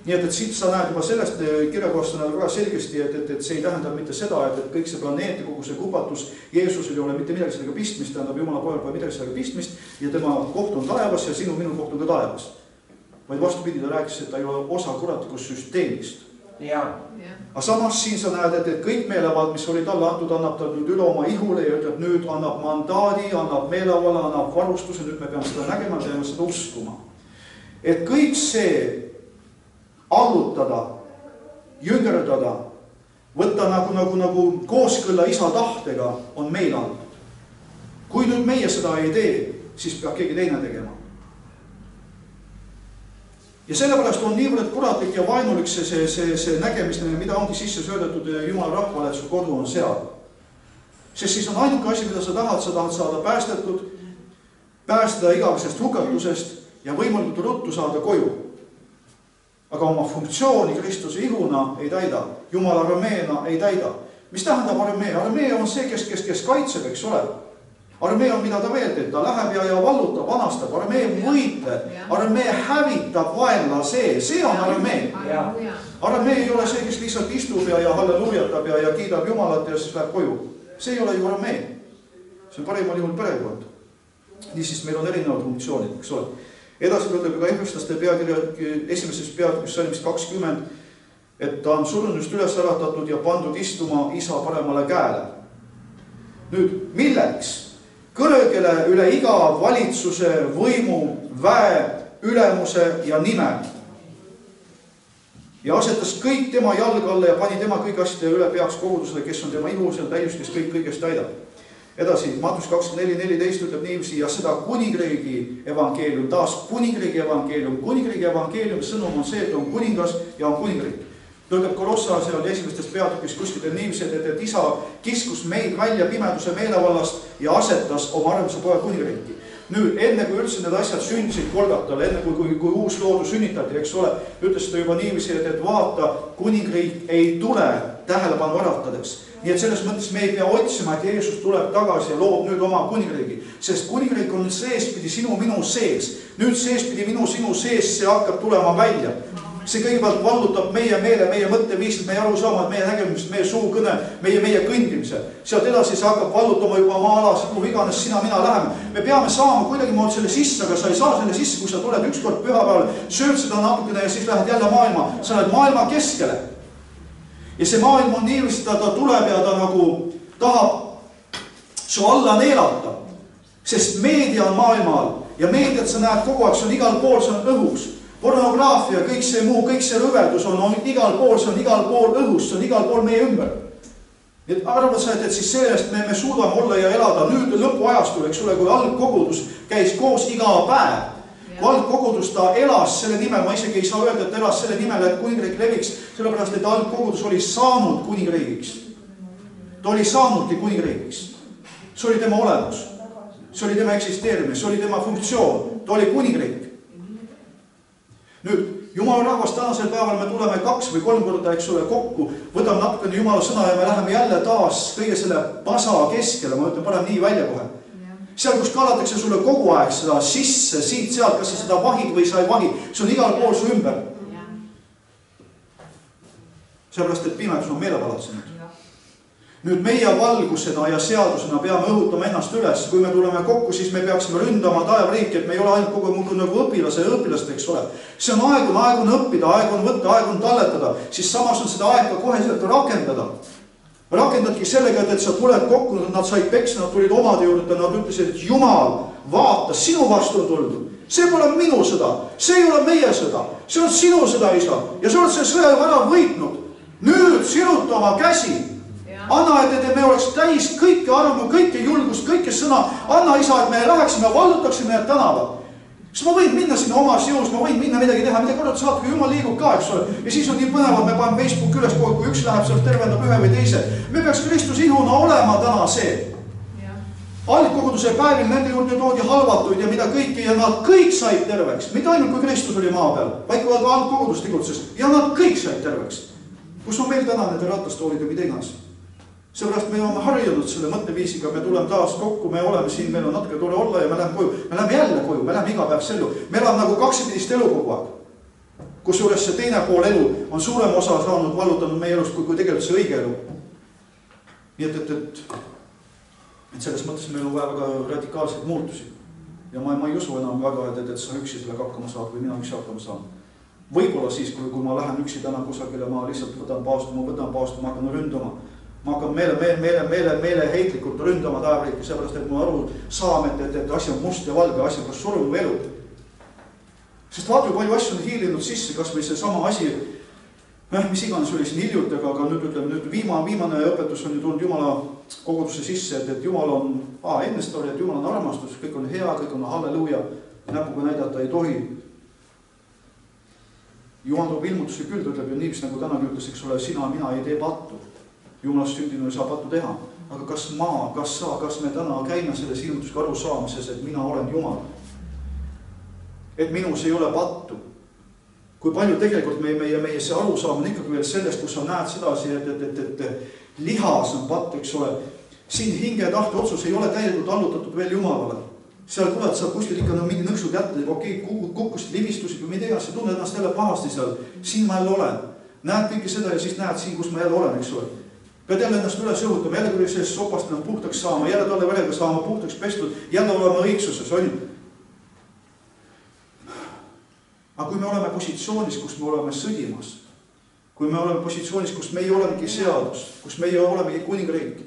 Nii et siit sa näed juba sellest kirjakohast väga selgesti, et see ei tähenda mitte seda, et kõik see planeet ja kogu see kupatus Jeesusel ei ole mitte midagi sellega pistmist, tähendab Jumala pojal pole midagi sellega pistmist ja tema koht on taevas ja minu koht on ka taevas. Vaid vastupidi, ta rääkis, et ta ei ole osa kuratikust süsteemist. Aga samas siin sa näed, et kõik meelevald, mis oli talle antud, annab ta nüüd üle oma ihule ja ütleb, nüüd annab mandaadi, annab meelevala, annab varustuse, nüüd me peame seda nägema, peame seda uskuma. Et kõik see allutada, jüngerdada, võtta nagu kooskõlla isa tahtega on meil antud. Kui nüüd meie seda ei tee, siis peab keegi teine tegema. Ja sellepärast on niivõrd kuratlik ja vainulik see nägemistamine, mida ongi sisse söödetud Jumala rahvale, et su kodu on seal. Sest siis on ainuke asi, mida sa tahad saada päästetud, päästada igavesest hukatusest ja võimalikult ruttu saada koju. Aga oma funktsiooni Kristuse ihuna ei täida, Jumala armeena ei täida. Mis tähendab armee? Armee on see, kes kaitseb, eks ole. Armee on, mida ta veel teeb, ta läheb ja vallutab, anastab, armee võitleb, armee hävitab vaenlase, see on armee. Armee ei ole see, kes lihtsalt istub ja halleluujatab ja kiidab Jumalat ja siis läheb koju. See ei ole ju armee. See on parimal juhul perekond. Niisiis meil on erinevad funktsioonid, eks ole. Edasi ütleb ka Efeslaste peakirja esimeses peatükis salmist 20, et ta on surnust üles äratatud ja pandud istuma isa paremale käele. Nüüd, milleks? Kõrgele üle iga valitsuse, võimu, väe, ülemuse ja nime. Ja asetas kõik tema jalg alla ja pani tema kõik asjade üle peaks kogudusele, kes on tema ihusel täius, kes kõik kõigest täidab. Edasi, Matteus 24.14 ütleb niiviisi ja seda kuningriigi evangeelium, taas kuningriigi evangeelium, sõnum on see, et on kuningas ja on kuningriik. Ütleb Kolossase on esimestes peatükis kuskil niiviisi, et isa kiskus meid välja pimeduse meelevallast ja asetas oma armsa poja kuningriiki. Nüüd, enne kui üldse need asjad sündisid Golgatale, enne kui uus loodu sünnitati, eks ole, ütles ta juba niiviisi, et vaata, kuningriik ei tule tähelepanu äratades. Nii et selles mõttes me ei pea otsima, et Jeesus tuleb tagasi ja loob nüüd oma kuningriigi. Sest kuningriik on seespidi minu sees. Nüüd seespidi sinu sees see hakkab tulema välja. See kõigepealt vallutab meie meele, meie mõtteviisid, meie arusaamad, meie nägemist, meie suukõne, meie kõndimise. Sealt edasi see hakkab vallutama juba oma alas, kuhu iganes sina, mina läheme. Me peame saama kuidagi mood selle sisse, aga sa ei saa selle sisse, kui sa tuled ükskord pühapäeval, sööd seda natukene ja siis lähed jälle maailma. Sa oled maailma keskele. Ja see maailm on niiviisi, ta tuleb ja ta nagu tahab su alla neelata. Sest meedia on maailmaal ja meediat sa näed kogu aeg, see on igal pool, see on õhus. Pornograafia, kõik see muu, kõik see rõvedus on igal pool, see on igal pool õhus, see on igal pool meie ümber. Et arvad sa, et siis sellest me suudame olla ja elada nüüd lõpuajastul, eks ole, kui algkogudus käis koos iga päev. Kui algkogudus ta elas selle nimel, ma isegi ei saa öelda, et elas selle nimel, et kuningriik leviks, sellepärast, et algkogudus oli saanud kuningriigiks. Ta oli saanudki kuningriigiks. See oli tema olemus. See oli tema eksisteerimine, see oli tema funktsioon. Ta oli kuningriik. Nüüd, Jumala rahvas tänasel päeval me tuleme 2 või 3 korda, eks ole, kokku, võtame natukene Jumala sõna ja me läheme jälle taas kõige selle pasa keskele, ma ütlen, parem nii välja kohe. Seal, kus kalatakse sulle kogu aeg seda sisse, siit, sealt, kas sa seda vahid või sa ei vahi, see on igal pool su ümber. Sellepärast, et pimekus on meelepalatsenud. Nüüd meie valgusena ja seadusena peame õhutama ennast üles. Kui me tuleme kokku, siis me peaksime ründama taevriiki, et me ei ole ainult kogu muidu nagu õpilast, eks ole. See on aeg on õppida, aeg on võtta, aeg on talletada. Siis samas on seda aega kohe rakendada. Rakendadki sellega, et sa tuled kokku, nad said peksa, nad tulid omade juurde, nad ütlesid, et Jumal, vaata, sinu vastu on tuldud. See pole minu sõda, see ei ole meie sõda, see on sinu sõda, isa. Ja sa oled see sõja ära võitnud. Nüüd sinuta oma käsi. Anna, et me oleks täis kõike armu, kõike julgust, kõike sõna. Anna, isa, et me läheksime, vallutaksime need tänavad. Kas ma võin minna sinna omas jõus, ma võin minna midagi teha, mida korrad saad, kui Jumal liigub ka, eks ole. Ja siis on nii põnevad, me paneme Facebook üles kogu, kui üks läheb, sealt tervendab ühe või teise. Me peaks Kristus ihuna olema täna see. Algkoguduse päevil nende juurde toodi halvatuid ja mida kõiki ja nad kõik said terveks. Mitte ainult, kui Kristus oli maa peal, vaid kui algkogudus tegutses ja nad kõik said terveks. Kus on meil täna nende ratastoolid ja mida iganes? Seepärast me oleme harjunud selle mõtteviisiga, me tuleme taas kokku, me oleme siin, meil on natuke tore olla ja me läheme koju. Me läheme jälle koju, me läheme iga päev sellu. Me elame nagu kaksipidist elu kogu aeg. Kusjuures see teine pool elu on suurem osa saanud vallutanud meie elust, kui tegelikult see õige elu. Nii et selles mõttes meil on vaja väga radikaalseid muutusi. Ja ma ei usu enam väga, et sa üksi sellega hakkama saad või mina üksi hakkama saan. Võib-olla siis, kui ma lähen üksi täna kusagile, ma lihtsalt võtan paastu, ma hakkan ründama. Ma hakkan meele heitlikult ründama taevriiki, seepärast, et mu aru saame, et asi on must ja valge, asi on kas surm või elu. Sest vaata, kui palju asju on hiilinud sisse, kas või see sama asi, mis iganes oli siin hiljult, aga nüüd viimane õpetus on ju tulnud Jumala kogudusse sisse, et Jumal on, ennest oli, et Jumal on armastus, kõik on hea, kõik on halleluuja, näpuga näidata ei tohi. Jumal toob ilmutuse küll, ta ütleb ju niivis, nagu tänagi ütles, eks ole, sina, mina ei tee pattu. Jumalast sündinu ei saa pattu teha. Aga kas me täna käime selles ilmutusega aru saamises, et mina olen Jumal? Et minus ei ole pattu. Kui palju tegelikult meie see aru saam on ikkagi veel sellest, kus sa näed sedasi, et lihas on patt, eks ole. Siin hinge tahte otsus ei ole täielikult allutatud veel Jumalale. Seal tuled sa kuskil ikka mingi nõksu kätte, okei, kukkusid, livistusid või mida iganes, sa tunned ennast jälle pahasti seal. Siin ma jälle olen. Näed kõike seda ja siis näed siin, kus ma jälle olen, eks ole. Pead jälle ennast üles õhutama, jälle kui sellest sopast ennast puhtaks saama, jälle talle verega saama puhtaks pestud, jälle olema õigsuses, on ju. Aga kui me oleme positsioonis, kus me oleme sõdimas, kui me oleme positsioonis, kus me ei olemegi seadus, kus me ei olemegi kuningriik,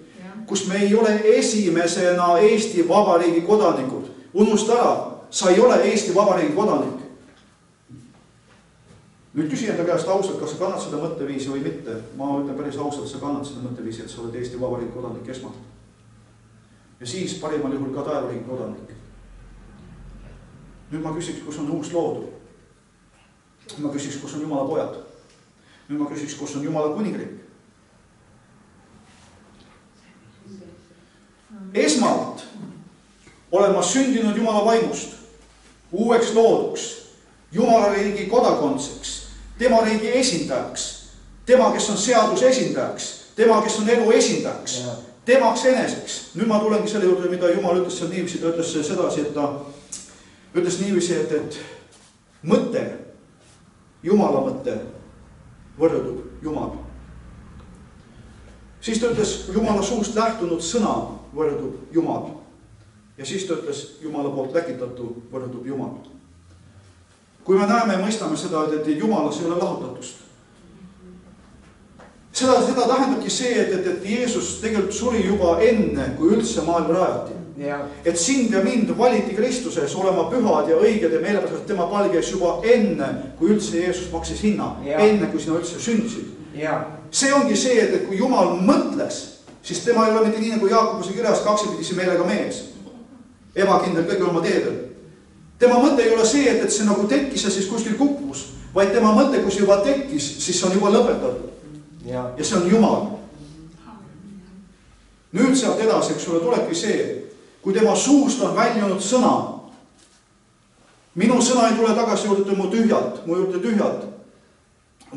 kus me ei ole esimesena Eesti Vabariigi kodanikud, unusta ära, sa ei ole Eesti Vabariigi kodanik. Nüüd küsi enda käest ausalt, kas sa kannad seda mõtteviisi või mitte. Ma ütlen päris ausalt, sa kannad seda mõtteviisi, et sa oled Eesti Vabariigi kodanik esmalt. Ja siis parimal juhul ka taevariigi kodanik. Nüüd ma küsiks, kus on uus loodu. Ma küsiks, kus on Jumala pojad. Nüüd ma küsiks, kus on Jumala kuningriik. Esmalt olen ma sündinud Jumala vaimust, uueks looduks, Jumala riigi kodakondseks, tema riigi esindajaks, tema, kes on seaduse esindajaks, tema, kes on elu esindajaks, temaks eneseks. Nüüd ma tulengi selle juurde, mida Jumal ütles seal niiviisi, ta ütles sedasi, et ta ütles niiviisi, et mõte Jumala mõte võrdub Jumal. Siis ta ütles, Jumala suust lähtunud sõna võrdub Jumal. Ja siis ta ütles, Jumala poolt läkitatu võrdub Jumal. Kui me näeme ja mõistame seda, et Jumalas ei ole lahutatust. Seda tähendabki see, et Jeesus tegelikult suri juba enne, kui üldse maailma rajati. Et sind ja mind valiti Kristuses olema pühad ja õiged ja meelepärast tema palge ees juba enne, kui üldse Jeesus maksis hinna. Enne, kui sina üldse sündisid. See ongi see, et kui Jumal mõtles, siis tema ei ole mitte nii nagu Jaakobuse kirjas kaksipidisi meelega mees. Ebakindel kõigil oma teedel. Tema mõte ei ole see, et see nagu tekkis ja siis kuskil kukkus, vaid tema mõte, kui see juba tekkis, siis on juba lõpetatud. Ja see on Jumal. Nüüd sealt edasi, eks sulle tulebki see, kui tema suust on väljunud sõna. Minu sõna ei tule tagasi juurde mu juurde tühjalt,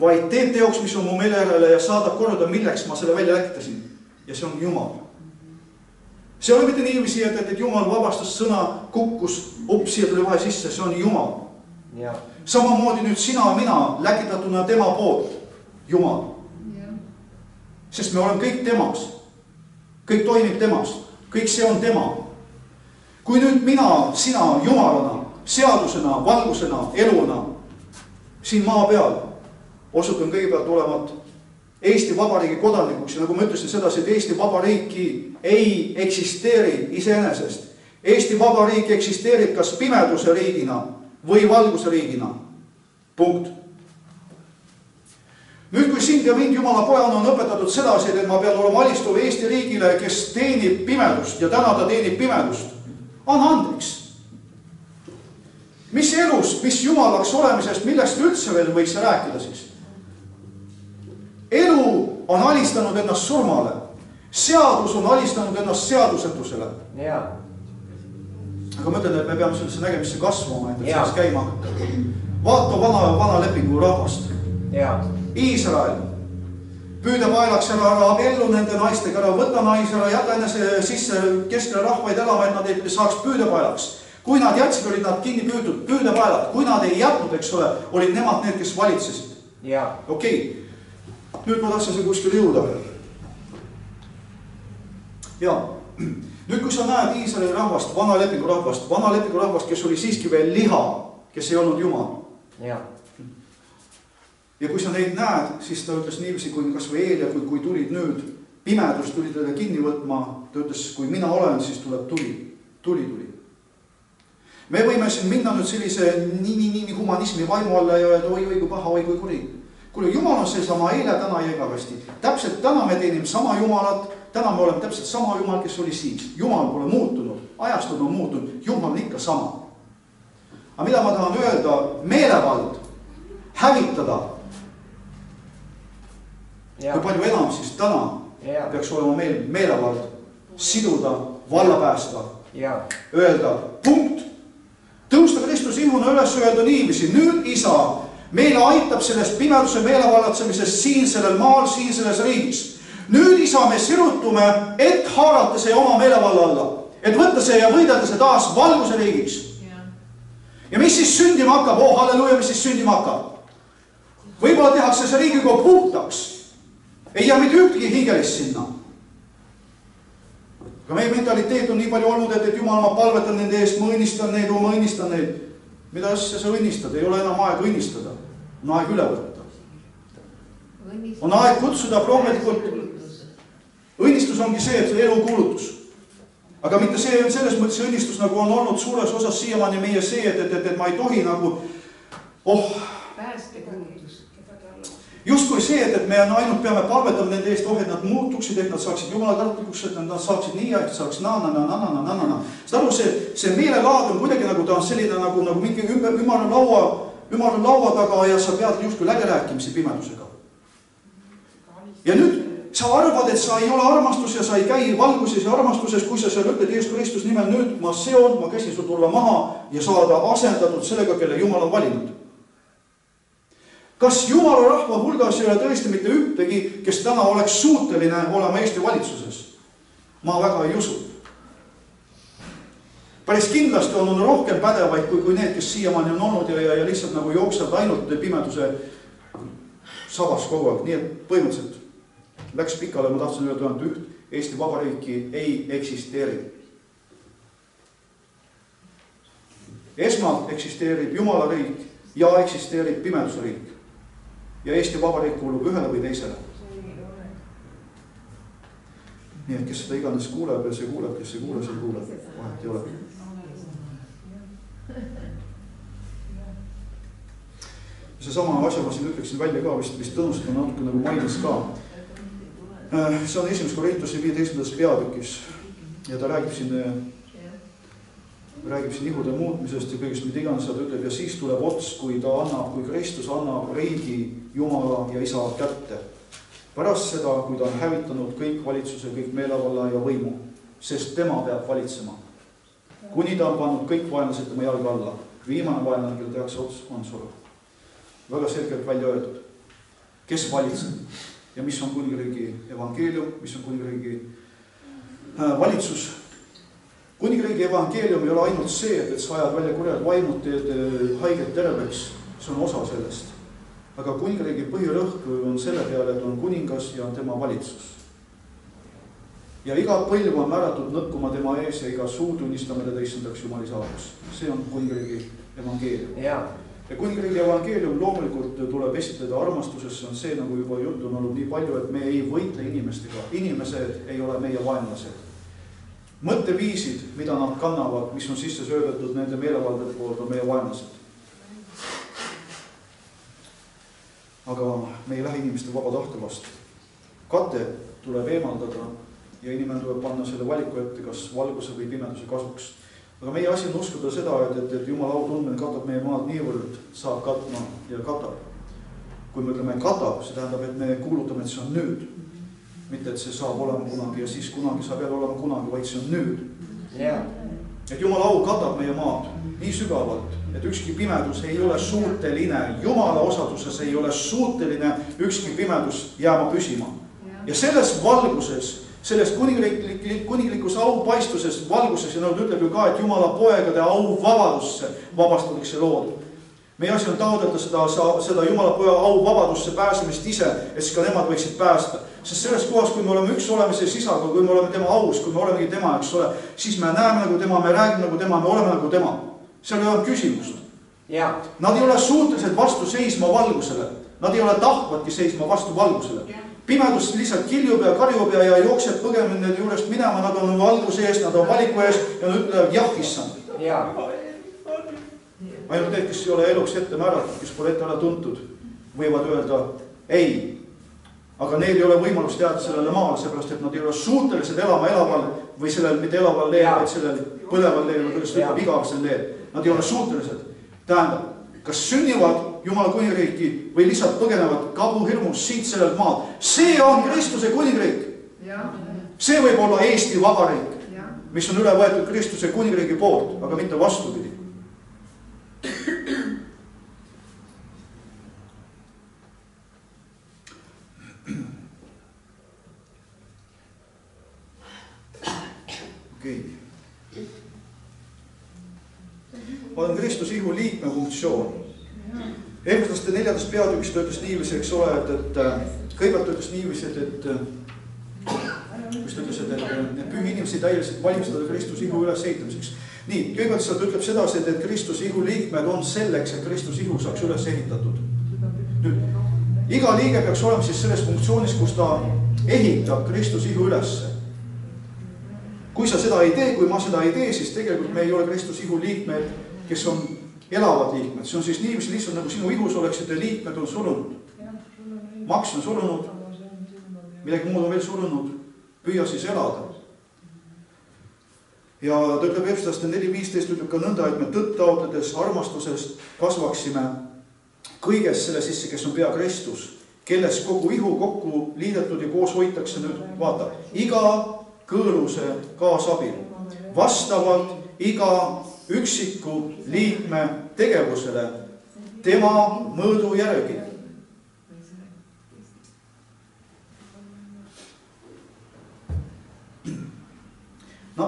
vaid teeb teoks, mis on mu meelele ja saadab korda, milleks ma selle välja läkitasin. Ja see on Jumal. See oli mitte niiviisi, et Jumal vabastas sõna, kukkus, siia tuli vahe sisse, see on Jumal. Samamoodi nüüd sina, mina, läkitatuna tema poolt, Jumal. Sest me oleme kõik temas. Kõik toimib temas. Kõik see on tema. Kui nüüd mina, sina, Jumalana, seadusena, valgusena, eluna, siin maa peal, osutun kõigepealt olevat Eesti Vabariigi kodanikuks ja nagu ma ütlesin sedasi, et Eesti Vabariiki ei eksisteeri iseenesest. Eesti Vabariik eksisteerib kas pimeduse riigina või valguse riigina. Punkt. Nüüd, kui sind ja mind Jumala pojana on õpetatud sedasi, et ma pean olema alistuv Eesti riigile, kes teenib pimedust ja täna ta teenib pimedust, anna andeks. Mis elust, mis Jumalaks olemisest, millest üldse veel võiks rääkida siis? Elu on alistanud ennast surmale. Seadus on alistanud ennast seadusetusele. Aga ma ütlen, et me peame sellesse nägemisse kasvama, et sellest käima hakata. Vaata vana lepingu rahvast. Iisrael. Püüda paelaks ära abiellu nende naistega, ära võtta naisi ära, jäta enne sisse keskele rahvaid elama, et nad ei saaks püüda paelaks. Kui nad jätsid, olid nad kinni püüdud, püüda paelad. Kui nad ei jätnud, eks ole, olid nemad need, kes valitsesid. Okei. Nüüd ma tahtsin see kuskil jõuda. Nüüd, kui sa näed Iisraeli rahvast, vana lepingu rahvast, kes oli siiski veel liha, kes ei olnud Jumal. Ja kui sa neid näed, siis ta ütles niiviisi, kui kas või Eelia, kui tulid nüüd, pimedus tuli teda kinni võtma, ta ütles, kui mina olen, siis tuleb tuli. Me võime siin minna nüüd sellise nii humanismi vaimu alla ja öelda, oi kui paha, oi kui kuri. Kuule, Jumal on see sama eile, täna ja igavesti. Täpselt täna me teenime sama Jumalat, täna me oleme täpselt sama Jumal, kes oli siis. Jumal pole muutunud, ajastud on muutunud, Jumal on ikka sama. Aga mida ma tahan öelda, meelevald, hävitada, kui palju enam siis täna peaks olema meil meelevald, siduda, valla päästa, öelda, punkt, tõusta Kristus ihuna üles öelda niiviisi, nüüd isa, meile aitab sellest pimeduse meelevallatsemisest siin sellel maal, siin selles riigis. Nüüd isa, me sirutume, et haarata see oma meelevalla alla, et võtta see ja võidelda see taas valguse riigiks. Ja mis siis sündima hakkab? Halleluja, mis siis sündima hakkab? Võib-olla tehakse see riigikogu puhtaks. Ei jää mitte ühtegi hingelist sinna. Aga meie mentaliteet on nii palju olnud, et Jumal, ma palvetan nende eest, ma õnnistan neid. Mida asja sa õnnistad? Ei ole enam aeg õnnistada. On aeg üle võtta. On aeg kutsuda prohvelikult. Õnnistus ongi see, et see elu kuulutus. Aga mitte see selles mõttes õnnistus, nagu on olnud suures osas siiamaani meie see, et ma ei tohi nagu just kui see, et me ainult peame palvetama nende eest, et nad muutuksid, et nad saaksid Jumala kartlikuks, et nad saaksid nii, et saaks na. Seda aru, see meelelaad on kuidagi nagu ta on selline nagu mingi ümar laua taga ja sa pead justkui läbirääkimisi pimedusega. Ja nüüd sa arvad, et sa ei ole armastus ja sa ei käi valguses ja armastuses, kui sa seal ütled Jeesus Kristus nimel, nüüd ma käsin sul tulla maha ja saada asendatud sellega, kelle Jumal on valinud. Kas Jumala rahva hulgas ei ole tõesti mitte ühtegi, kes täna oleks suuteline olema Eesti valitsuses? Ma väga ei usu. Päris kindlasti on rohkem pädevaid kui need, kes siiamaani on olnud ja lihtsalt nagu jooksevad ainult pimeduse sabas kogu aeg. Nii et põhimõtteliselt läks pikale, ma tahtsin öelda ainult üht. Eesti Vabariiki ei eksisteeri. Esmalt eksisteerib Jumala riik ja eksisteerib pimeduse riik. Ja Eesti Vabariik kuulub ühele või teisele. Nii et kes seda iganes kuuleb ja see kuuleb, kes ei kuule, see kuuleb. Vahet ei ole. Seesama asja ma siin ütleksin välja ka, vist Tõnust on natuke nagu mainis ka. See on 1. Korintuse 15. peatükis ja ta räägib siin ihude muutmisest ja kõigest, mida iganes ta ütleb ja siis tuleb ots, kui Kristus annab riigi Jumala ja Isa kätte. Pärast seda, kui ta on hävitanud kõik valitsuse, kõik meelevalla ja võimu, sest tema peab valitsema. Kuni ta on pannud kõik vaenlased tema jalga alla. Viimane vaenlane, kelle tehakse ots, on surm. Väga selgelt välja öeldud. Kes valitseb? Ja mis on kuningriigi evangeelium, mis on kuningriigi valitsus. Kuningriigi evangeelium ei ole ainult see, et sa ajad välja kurjad vaimud, teed haiget terveks, see on osa sellest. Aga kuningriigi põhirõhk on selle peale, et on kuningas ja on tema valitsus. Ja iga põlv on määratud nõkkuma tema ees ja iga suu tunnistame teda issandaks Jumali saadus. See on kuningriigi evangeelium. Ja kuningriigi evangeelium loomulikult tuleb esitleda armastuses, see on see, nagu juba juttu on olnud nii palju, et me ei võitle inimestega. Inimesed ei ole meie vaenlased. Mõtteviisid, mida nad kannavad, mis on sisse söödetud nende meelevaldade poolt, on meie vaenlased. Aga me ei lähe inimeste vaba tahte vastu. Kate tuleb eemaldada ja inimene tuleb panna selle valiku ette, kas valguse või pimeduse kasuks. Aga meie asi on uskuda seda, et Jumala au tundmine katab meie maad niivõrd, saab katma ja katab. Kui me ütleme katab, see tähendab, et me kuulutame, et see on nüüd. Mitte, et see saab olema kunagi ja siis kunagi saab jälle olema kunagi, vaid see on nüüd. Et Jumala au katab meie maad nii sügavalt, et ükski pimedus ei ole suuteline, Jumala osaduses ei ole suuteline ükski pimedus jääma püsima. Ja selles valguses, selles kuninglikus aupaistuses, valguses ja nagu ütleb ju ka, et Jumala poegade au vabadusse vabastatakse loodud. Meie asi on taotleda seda Jumala poja au vabadusse pääsemist ise, et siis ka nemad võiksid päästa. Sest selles kohas, kui me oleme üks olemises isaga, kui me oleme tema aus, kui me olemegi tema, eks ole, siis me näeme nagu tema, me räägime nagu tema, me oleme nagu tema. Seal ei ole küsimust. Nad ei ole suutelised vastu seisma valgusele. Nad ei ole tahtvatki seisma vastu valgusele. Pimedus lihtsalt kiljub ja karjub ja jookseb põgemine nende juurest minema, nad on valguse ees, nad on valiku ees ja nad ütlevad jah, issand. Ainult need, kes ei ole eluks ette määratud, kes pole ette ära tuntud, võivad öelda ei. Aga neil ei ole võimalust jääda sellele maale, seepärast, et nad ei ole suutelised elama elaval või sellel mitte elaval leel, vaid sellel põleval leel, kuidas ütleb igavesel leel. Nad ei ole suutelised. Tähendab, kas sünnivad Jumala kuningriiki või lihtsalt põgenevad kabuhirmus siit sellelt maad. See on Kristuse kuningriik. See võib olla Eesti Vabariik, mis on üle võetud Kristuse kuningriigi poolt, aga mitte vastupidi. On Kristuse ihu liikme funktsioon. Efeslaste 4. peatükis ta ütles niiviisi, eks ole, et kõigepealt ütles niiviisi, et pühi inimesi täieliselt valmistada Kristuse ihu üles ehitamiseks. Nii, kõigepealt sealt ütleb sedasi, et Kristuse ihu liikmed on selleks, et Kristuse ihu saaks üles ehitatud. Nüüd, iga liige peaks olema siis selles funktsioonis, kus ta ehitab Kristuse ihu ülesse. Kui sa seda ei tee, kui ma seda ei tee, siis tegelikult me ei ole Kristuse ihu liikmed, kes on elavad liikmed. See on siis niiviisi lihtsalt nagu sinu ihus oleks, et liikmed on surunud. Maks on surunud, midagi muud on veel surunud, püüa siis elada. Ja ta ütleb Efeslaste 4.15 ütleb ka nõnda, et me tõtt taotledes armastusest kasvaksime kõiges selle sisse, kes on pea Kristus, kelles kogu ihu kokku liidetud ja koos hoitakse nüüd, vaata, iga kõõluse kaasabil, vastavalt iga üksiku liikme tegevusele tema mõõdu järgi.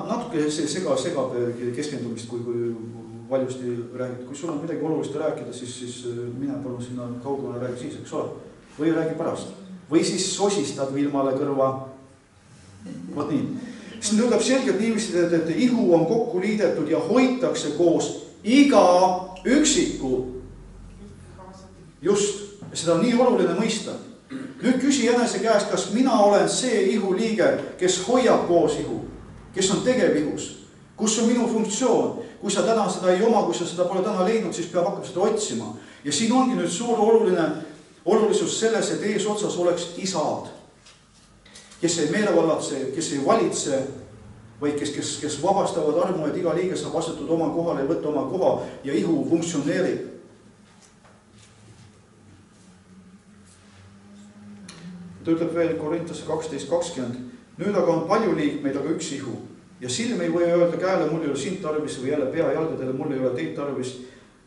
natuke see segab keskendumist, kui valjusti räägid. Kui sul on midagi olulist rääkida, siis mine palun sinna kaugemale räägi siis, eks ole. Või räägi pärast. Või siis sosistad Vilmale kõrva. Vot nii. Siis ütleb selgelt niiviisi, et ihu on kokku liidetud ja hoitakse koos iga üksiku. Just. Seda on nii oluline mõista. Nüüd küsi enese käest, kas mina olen see ihu liige, kes hoiab koos ihu, kes on tegev ihus, kus on minu funktsioon. Kui sa täna seda ei oma, kui sa seda pole täna leidnud, siis peab hakkama seda otsima. Ja siin ongi nüüd suur olulisus selles, et ees otsas oleks isad, kes ei meelevallatse, kes ei valitse, vaid kes vabastavad armu, et iga liige saab asetud oma kohale ja võtta oma koha ja ihu funktsioneerib. Ta ütleb veel Korintasse 12:20. Nüüd aga on palju liikmeid, aga üks ihu. Ja silm ei või öelda käele, mul ei ole sind tarvis või jälle pea jalgadele, mul ei ole teid tarvis,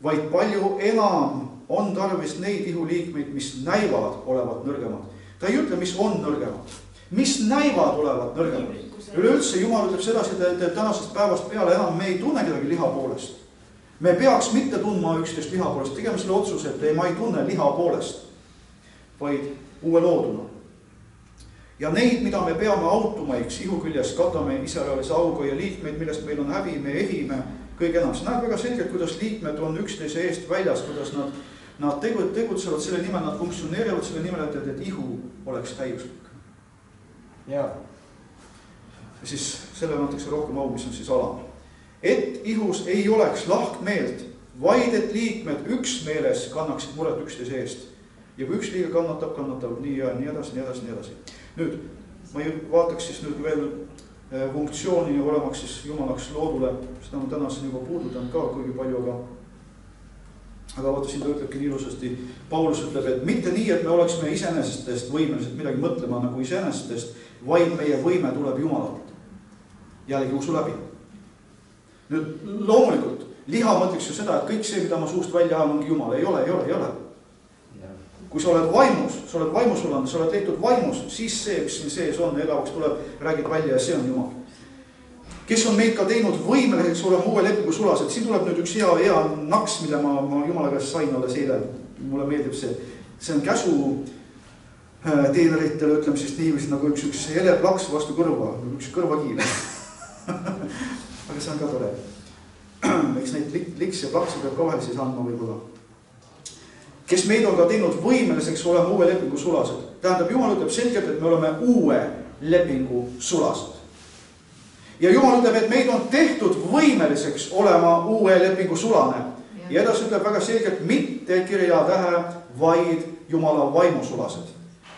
vaid palju enam on tarvis neid ihuliikmeid, mis näivad olevat nõrgemad. Ta ei ütle, mis on nõrgemad, mis näivad olevat nõrgemad. Üleüldse Jumal ütleb sedasi, et tänasest päevast peale enam me ei tunne kedagi liha poolest. Me peaks mitte tundma üksteist liha poolest, tegema selle otsuse, et ma ei tunne liha poolest, vaid uue looduna. Ja neid, mida me peame autumaiks ihu küljes, katame iseäralis auga ja liikmeid, millest meil on häbi, me ehime kõige enam. See näeb väga selgelt, kuidas liikmed on üksteise eest väljas, kuidas nad tegutsevad selle nimel, nad funktsioneerivad selle nimel, et ihu oleks täiuslik. Ja siis sellele antakse rohkem au, mis on siis alama. Et ihus ei oleks lahkmeelt, vaid et liikmed üksmeeles kannaksid muret üksteise eest. Ja kui üks liige kannatab nii ja nii edasi. Nüüd, ma vaataks siis nüüd veel funktsiooni olemaks siis jumalaks loodule, seda ma täna siin juba puudutan ka kuigi palju, aga vaata siin ta ütlebki nii ilusasti, Paulus ütleb, et mitte nii, et me oleksime iseenesestest võimelised midagi mõtlema nagu iseenesestest, vaid meie võime tuleb Jumalalt. Jällegi usu läbi. Nüüd loomulikult, liha mõtleks ju seda, et kõik see, mida ma suust välja ajan, ongi Jumal. Ei ole. Kui sa oled vaimusulane, sa oled leitud vaimus, siis see, mis siin sees on, elavaks tuleb, räägid välja ja see on Jumal. Kes on meid ka teinud võimeliseks olema uue lepingu sulased. Siin tuleb nüüd üks hea naks, mille ma Jumala käest sain alles eile. Mulle meeldib see. See on käsu teeneritele, ütleme siis niiviisi nagu üks hele plaks vastu kõrva, üks kõrvakiil. Aga see on ka tore. Eks neid liks ja plakse peab ka vahel siis andma võib-olla. Kes meid on ka teinud võimeliseks olema uue lepingu sulased. Tähendab, Jumal ütleb selgelt, et me oleme uue lepingu sulased. Ja Jumal ütleb, et meid on tehtud võimeliseks olema uue lepingu sulane. Ja edasi ütleb väga selgelt, mitte kirjatähe, vaid Jumala vaimusulased.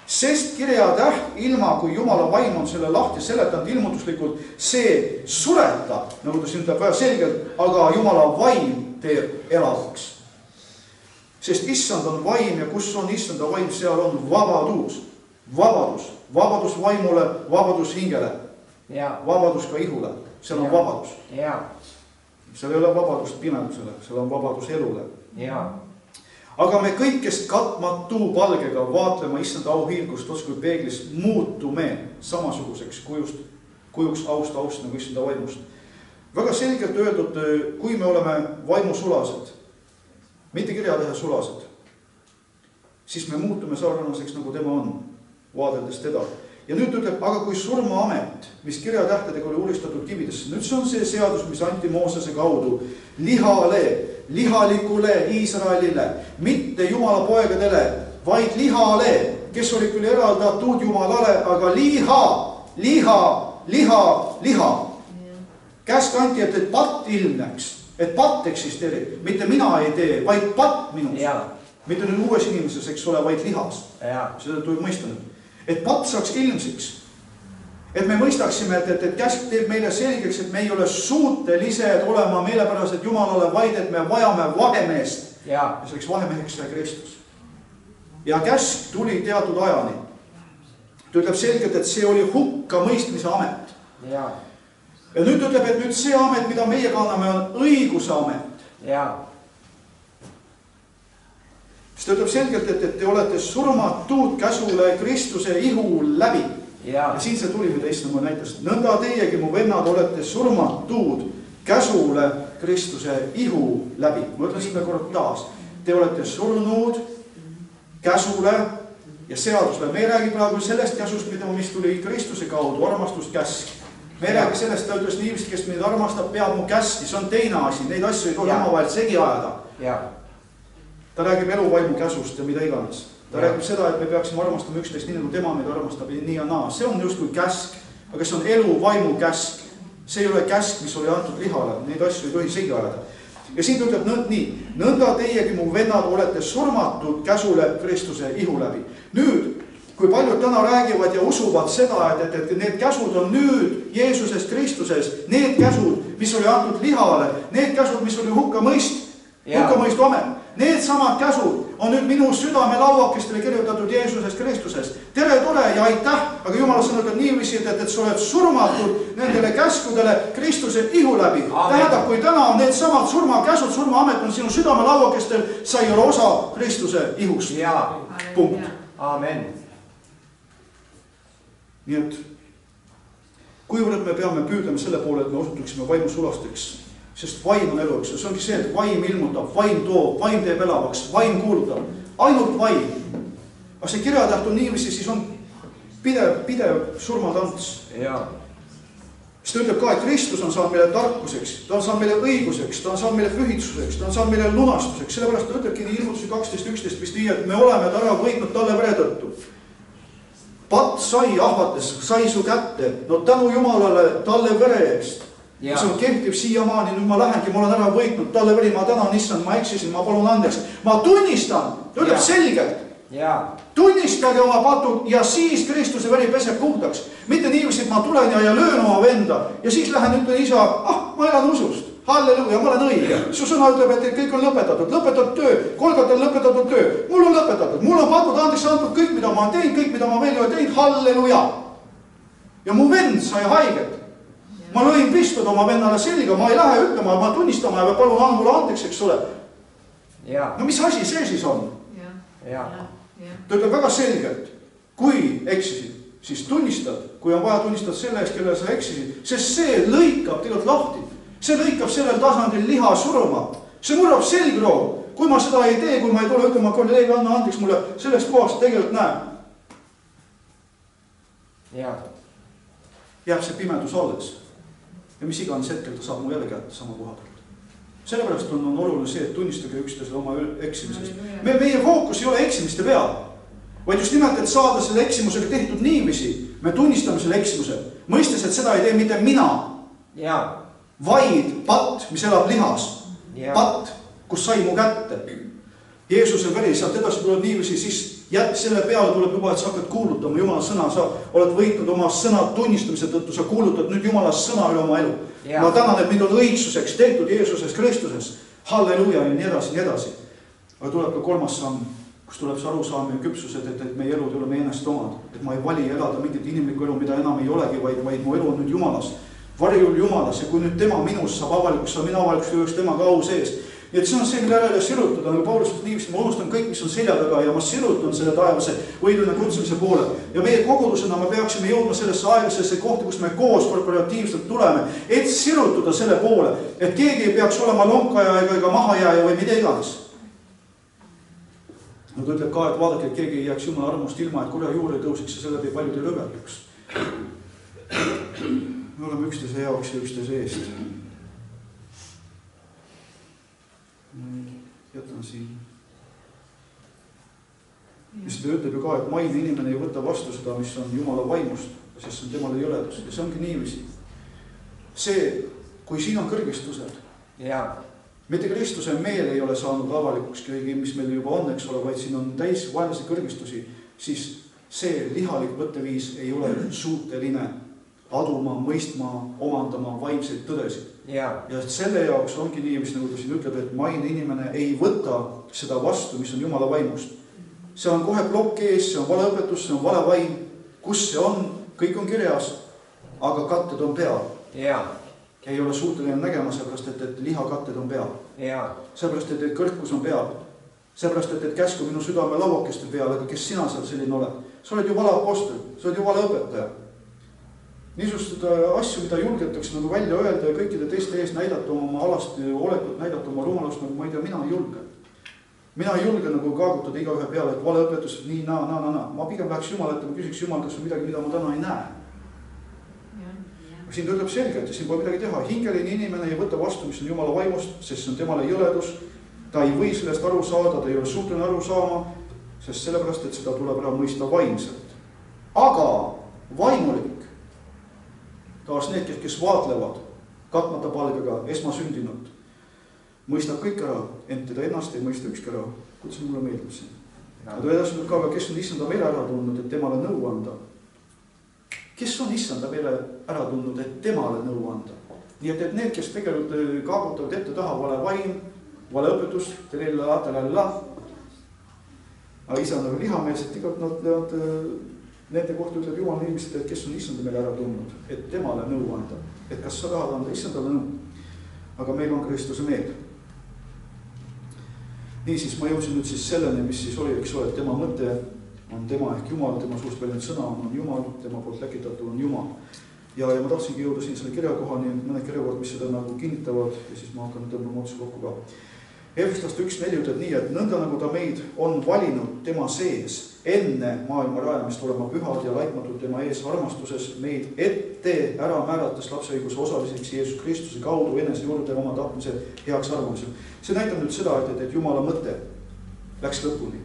Sest kirjatäht ilma, kui Jumala vaim on selle lahti seletanud ilmutuslikult, see suretab, nagu ta siin ütleb väga selgelt, aga Jumala vaim teeb elavaks. Sest issand on vaim ja kus on issanda vaim, seal on vabadus. Vabadus vaimule, vabadus hingele. Vabadus ka ihule. Seal on vabadus. Seal ei ole vabadust pimedusele, seal on vabadus elule. Aga me kõik, kes katmatu palgega vaatlema issanda auhiilgust, otskui peeglis, muutume samasuguseks kujuks aust nagu issanda vaimust. Väga selgelt öeldud, kui me oleme vaimusulased, mitte kirjatähe sulased, siis me muutume sarnaseks, nagu tema on, vaadeldes teda. Ja nüüd ütleb, aga kui surmaamet, mis kirjatähtedega oli uuristatud kividesse, nüüd see on see seadus, mis anti Moosese kaudu lihalikule Iisraelile, mitte Jumala poegadele, vaid lihale, kes oli küll eraldatud Jumalale, aga liha. Käsk anti, et patt ilmneks. Et patt eksisteerib, mitte mina ei tee, vaid patt minus. Mitte nüüd uues inimeses, eks ole, vaid lihas. Seda tuleb mõista nüüd. Et patt saaks ilmsiks. Et me mõistaksime, et käsk teeb meile selgeks, et me ei ole suutelised olema meelepärased Jumalale, vaid et me vajame vahemeest. Ja selleks vahemeheks sai Kristus. Ja käsk tuli teatud ajani. Ta ütleb selgelt, et see oli hukka mõistmise amet. Ja nüüd ütleb, et nüüd see amet, mida meie kanname, on õiguse amet. Siis ta ütleb selgelt, et te olete surmatud käsule Kristuse ihu läbi. Ja siin see tuli, mida Issand mulle näitas. Nõnda teiegi, mu vennad, olete surmatud käsule Kristuse ihu läbi. Ma ütlen seda kord taas. Te olete surnud käsule ja seadusele. Me ei räägi praegu sellest käsust, mis tuli Kristuse kaudu, armastust käsk. Me ei räägi sellest, ta ütles niivist, kes meid armastab, peab mu käski. See on teine asi. Neid asju ei tule omavahel segi ajada. Ta räägib eluvaimu käsust ja mida iganes. Ta räägib seda, et me peaksime armastama üksteist nii, nagu tema meid armastab nii ja naa. See on justkui käsk, aga see on eluvaimu käsk. See ei ole käsk, mis oli antud lihale. Neid asju ei tohi segi ajada. Ja siin ütleb nii, nõnda teiegi, mu vennad, olete surmatud käsule Kristuse ihu läbi. Nüüd, kui paljud täna räägivad ja usuvad seda, et need käsud on nüüd Jeesuses Kristuses, need käsud, mis oli antud lihale, need käsud, mis oli hukkamõistu amet, need samad käsud on nüüd minu südame lauakestele kirjutatud Jeesuses Kristuses. Tere, tore ja aitäh, aga Jumala sõna ütleb niiviisi, et sa oled surmatud nendele käskudele Kristuse ihu läbi. Tähendab, kui täna on need samad surmakäsud, surmaamet on sinu südame lauakestel, sa ei ole osa Kristuse ihust. Punkt. Amen. Nii et kuivõrd me peame püüdlema selle poole, et me osutuksime vaimu sulasteks, sest vaim on elu, eks. See ongi see, et vaim ilmutab, vaim toob, vaim teeb elavaks, vaim kuulutab. Ainult vaim. Aga see kirjatäht on niiviisi, siis on pidev surmatants. Siis ta ütleb ka, et Kristus on saanud meile tarkuseks, ta on saanud meile õiguseks, ta on saanud meile pühitsuseks, ta on saanud meile lunastuseks. Sellepärast ta ütlebki nii ilmutusi 12.11, mis nii, et me oleme ära võitnud talle vere tõttu. Pat sai ahvates, sai su kätte, no tänu Jumalale talle vere eest. See on kehtiv siiamaani, nüüd ma lähengi, ma olen ära võitnud talle veri, ma tänan Issand, ma eksisin, ma palun andeks. Ma tunnistan, ta ütleb selgelt. Tunnistage oma patud ja siis Kristuse veri peseb puhtaks. Mitte niiviisi, et ma tulen ja löön oma venda ja siis lähen ütlen isa, ma elan usust. Halleluja, ma olen õige. Su sõna ütleb, et kõik on lõpetatud. Lõpetatud töö, Kolgatel lõpetatud töö. Mul on lõpetatud. Mul on patud andeks antud kõik, mida ma olen teinud, kõik, mida ma veel ei ole teinud. Halleluja. Ja mu vend sai haiget. Ma lõin pistud oma vennale selga, ma ei lähe ütlema, ma tunnistama ja palun anna mulle andeks, eks ole. No mis asi see siis on? Ta ütleb väga selgelt, kui eksisid, siis tunnistad, kui on vaja tunnistada selle eest, kellele sa eksisid, sest see lõikab tegelikult lahti. See lõikab sellel tasandil liha surma. See murrab selgroo. Kui ma seda ei tee, kui ma ei tule ütlema, kolleegi anna andeks mulle sellest kohast tegelikult näe. Jääb see pimedus alles. Ja mis iganes hetkel ta saab mu jälle kätte sama koha pealt. Sellepärast on oluline see, et tunnistage üksteisele oma eksimisest. Meie fookus ei ole eksimiste peal, vaid just nimelt, et saada selle eksimusega tehtud niiviisi. Me tunnistame selle eksimuse, mõistes, et seda ei tee mitte mina, vaid patt, mis elab lihas. Patt, kus sai mu kätte. Jeesuse veri, sealt edasi tuleb niiviisi, siis selle peale tuleb juba, et sa hakkad kuulutama Jumala sõna, sa oled võitnud oma sõna tunnistamise tõttu, sa kuulutad nüüd Jumala sõna üle oma elu. Ma tänan, et mind on õigsuseks tehtud Jeesuses Kristuses. Halleluja ja nii edasi, nii edasi. Aga tuleb ka kolmas samm, kus tuleb see arusaam ja küpsused, et meie elud ei ole meie ennast omad. Et ma ei vali elada mingit inimlikku elu, mida enam ei olegi, vaid mu elu on nüüd Jumalas. Varjul Jumalas ja kui nüüd tema minus saab avalikus, saab mina avalikus tööks temaga au sees. Nii et see on see, mille järele sirutada, nagu Paulus niivist, ma unustan kõik, mis on selja taga ja ma sirutan selle taevase võidlune kutsumise poole. Ja meie kogudusena me peaksime jõudma sellesse aeglasesse kohta, kus me koos korporatiivselt tuleme, et sirutuda selle poole, et keegi ei peaks olema lonkaja ega mahajääja või mida iganes. No ta ütleb ka, et vaadake, et keegi ei jääks Jumala armust ilma, et kurja juurde tõuseks ja selle tee paljud ei lõberduks. Me oleme üksteise jaoks ja üksteise eest. Jätan siin. Mis ta ütleb ju ka, et maine inimene ei võta vastu seda, mis on Jumala vaimust, sest see on temale jõledus. Ja see ongi niiviisi. See, kui siin on kõrgistused, mitte Kristuse meel ei ole saanud avalikuks kõigi, mis meil juba on, eks ole, vaid siin on täis vaenlase kõrgistusi, siis see lihalik võtteviis ei ole suuteline aduma, mõistma, omandama vaimseid tõdesid. Ja selle jaoks ongi niiviisi, nagu ta siin ütleb, et maine inimene ei võta seda vastu, mis on Jumala vaimust. See on kohe plokk ees, see on vale õpetus, see on vale vaim. Kus see on, kõik on kirjas, aga katted on peal. Ei ole suuteline nägema, seepärast, et lihakatted on peal. Seepärast, et kõrkus on peal. Seepärast, et käsku minu südame lauakeste peal, aga kes sina seal selline oled? sa oled ju vale apostel, sa oled ju vale õpetaja. Niisugused asju, mida julgetakse nagu välja öelda ja kõikide teiste ees näidata oma alast olekut, näidata oma rumalust, nagu ma ei tea, mina ei julge. Mina ei julge nagu kaagutada iga ühe peale, et vale õpetus, nii, naa. Ma pigem läheks Jumal ette, ma küsiks Jumal, kas on midagi, mida ma täna ei näe. Siin ta ütleb selgelt ja siin pole midagi teha. Hingeline inimene ei võta vastu, mis on Jumala vaimust, sest see on temale jõledus. Ta ei või sellest aru saada, ta ei ole suhtline aru saama, sest sellepärast, et seda tuleb ära mõista vaimselt. Aga vaimulik, taas need, kes vaatlevad katmata palgega esmasündinut, mõistab kõik ära, ent teda ennast ei mõista ükski ära. Kuidas mulle meeldib siin? Ta edasi ka, kes on issanda meile ära tundnud, et temale nõu anda. Kes on issanda meile ära tundnud, et temale nõu anda? Nii et need, kes tegelikult kaagutavad ette taha vale vaim, vale õpetus, telella. Aga isa nagu lihameelselt igalt nad nende kohta ütleb Jumal inimesed, et kes on issanda meile ära tundnud, et temale nõu anda. Et kas sa tahad anda issandale nõu? Aga meil on Kristuse meel. Niisiis ma jõudsin nüüd siis selleni, mis siis oli, eks ole, et tema mõte on tema ehk Jumal, tema suust väljend sõna on Jumal, tema poolt läkitatud on Jumal. Ja ma tahtsingi jõuda siin selle kirjakohani, mõned kirjakord, mis seda nagu kinnitavad ja siis ma hakkan tõmbama otsa kokku ka. Efeslaste 1.4 ütleb nii, et nõnda nagu ta meid on valinud tema sees enne maailma rajamist olema pühad ja laitmatud tema ees armastuses meid ette ära määrates lapseõiguse osaliseks Jeesus Kristuse kaudu enese juurde oma tahtmise heaks arvamisel. See näitab nüüd seda, et Jumala mõte läks lõpuni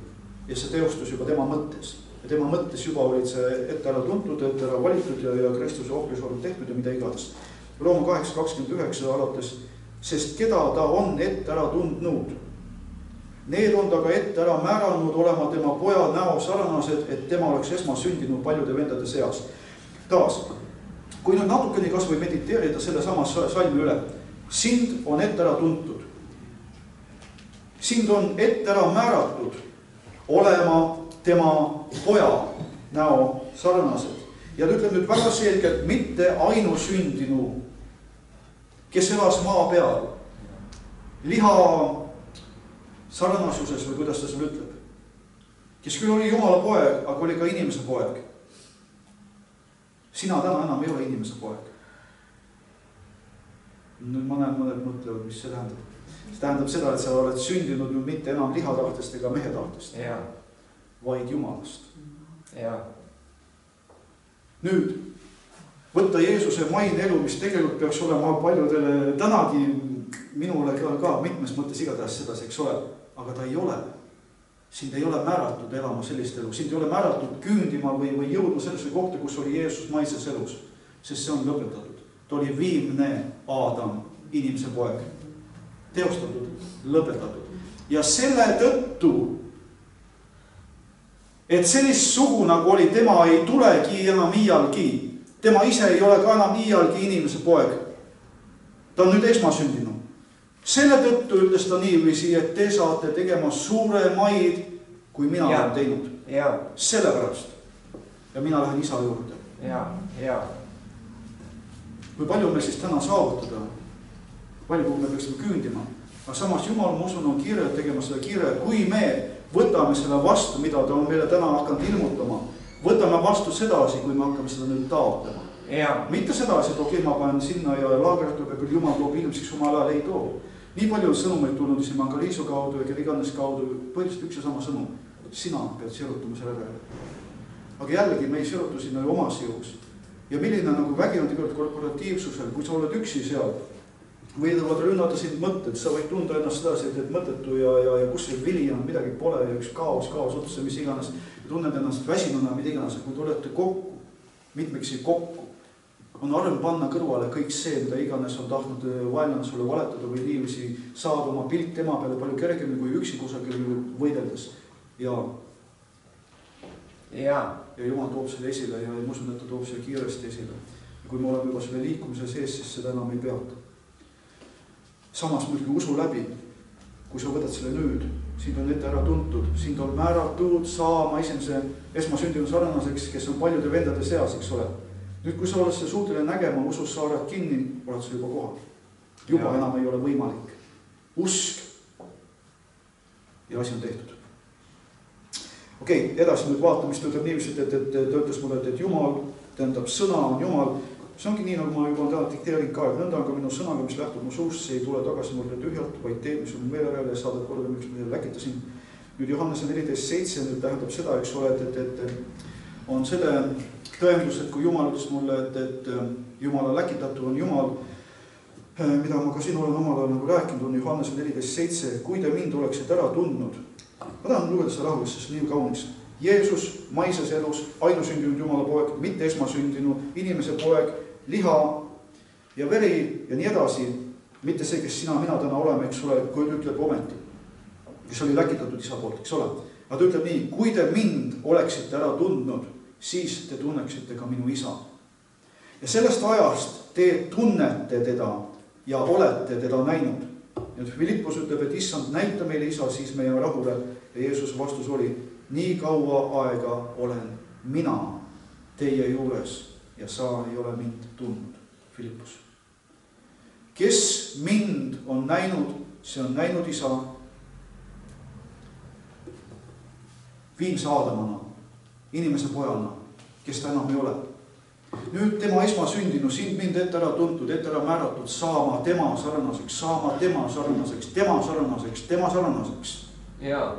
ja see teostus juba tema mõttes. Ja tema mõttes juba olid see ette ära tuntud, ette ära valitud ja Kristuse ohvris olnud tehtud ja mida iganes. Rooma 8.29 alates, sest keda ta on ette ära tundnud. Need on ta ka ette ära määranud olema tema poja näo sarnased, et tema oleks esmasündinud paljude vendade seas. Taas, kui nüüd natukene kas või mediteerida selle sama salmi üle, sind on ette ära tuntud. Sind on ette ära määratud olema tema poja näo sarnased. Ja ta ütleb nüüd väga selgelt, mitte ainusündinu, kes elas maa peal, liha sarnasuses või kuidas ta seal ütleb. Kes küll oli Jumala poeg, aga oli ka inimese poeg. Sina täna enam ei ole inimese poeg. Nüüd ma näen, mõned mõtlevad, mis see tähendab. See tähendab seda, et sa oled sündinud nüüd mitte enam lihatahtest ega mehe tahtest, vaid Jumalast. Nüüd võtta Jeesuse maine elu, mis tegelikult peaks olema paljudele tänagi minule ka mitmes mõttes igatahes sedasi, eks ole, aga ta ei ole. Sind ei ole määratud elama sellist elu, sind ei ole määratud küündima või jõudma sellesse kohta, kus oli Jeesus maises elus, sest see on lõpetatud. Ta oli viimne Adam, inimese poeg, teostatud, lõpetatud. Ja selle tõttu, et sellist sugu nagu oli, tema ei tulegi enam iialgi. Tema ise ei ole ka enam iialgi inimese poeg. Ta on nüüd esmasündinu. Selle tõttu ütles ta niiviisi, et te saate tegema suuremaid, kui mina olen teinud. Sellepärast. Ja mina lähen isa juurde. Kui palju me siis täna saavutada? Palju kuhu me peaksime küündima? Aga samas Jumal, ma usun, on kiire tegema seda kiire. Kui me võtame selle vastu, mida ta on meile täna hakanud ilmutama, võtame vastu sedasi, kui me hakkame seda nüüd taotlema. Mitte sedasi, et okei, ma panen sinna ja laagertub ja küll Jumal toob ilmsiks omal ajal ei too. Nii palju on sõnumeid tulnud siin Mangaliisu kaudu ja kelle iganes kaudu, põhiliselt üks ja sama sõnum. Sina pead sirutama selle järele. Aga jällegi me ei sirutu sinna omas jõus. Ja milline nagu vägi on tegelikult korporatiivsusel, kui sa oled üksi seal, võidavad rünnata sind mõtted, sa võid tunda ennast sedasi, et mõttetu ja kus see vili on, midagi pole ja üks kaos otsa, mis iganes. Tunned ennast väsinuna, mida iganes, kui tulete kokku, mitmeksi kokku, on arm panna kõrvale kõik see, mida iganes on tahtnud vaenlane sulle valetada või niiviisi saada oma pilt tema peale palju kergemini kui üksi kusagil võideldes. Ja Jumal toob selle esile ja ma usun, et ta toob selle kiiresti esile. Ja kui me oleme juba selle liikumise sees, siis seda enam ei peata. Samas muidugi usu läbi, kui sa võtad selle nüüd, sind on ette ära tuntud, sind on määratud saama esimese esmasündinu sarnaseks, kes on paljude vendade seas, eks ole. Nüüd, kui sa oled selle suuteline nägema, usus sa arvad kinni, oled sa juba kohal. Juba enam ei ole võimalik. Usk ja asi on tehtud. Okei, edasi nüüd vaata, mis ta ütleb niiviisi, et ta ütles mulle, et Jumal, tähendab, sõna on Jumal. See ongi nii, nagu ma juba täna dikteerin ka, et nõnda on ka minu sõnaga, mis lähtub mu suust, see ei tule tagasi mulle tühjalt, vaid teeb, mis on meelejärele ja saadab korda, miks ma läkitasin. Nüüd Johannese 14.7 nüüd tähendab seda, eks ole, et on selle tõendus, et kui Jumal ütles mulle, et Jumala läkitatu on Jumal, mida ma ka siin olen omal ajal nagu rääkinud, on Johannese 14.7, kui te mind oleksite ära tundnud. Ma tahan lugeda seda rahulis, sest nii kaunis. Jeesus, maises elus, ainusündinud Jumala poeg, mitte esmasündinu, inimese poeg, liha ja veri ja nii edasi, mitte see, kes sina, mina täna oleme, eks ole, kui ta ütleb ometi, kes oli läkitatud isa poolt, eks ole. Aga ta ütleb nii, kui te mind oleksite ära tundnud, siis te tunneksite ka minu isa. Ja sellest ajast te tunnete teda ja olete teda näinud. Ja Filippus ütleb, et issand, näita meile isa, siis meie rahule. Ja Jeesus vastus oli, nii kaua aega olen mina teie juures ja sa ei ole mind tundnud. Filippus. Kes mind on näinud, see on näinud isa viimse Aadamana, inimese pojana, kes ta enam ei ole. Nüüd tema esmasündinu, sind mind ette ära tuntud, ette ära määratud, saama tema sarnaseks, saama tema sarnaseks, tema sarnaseks, tema sarnaseks. Jaa.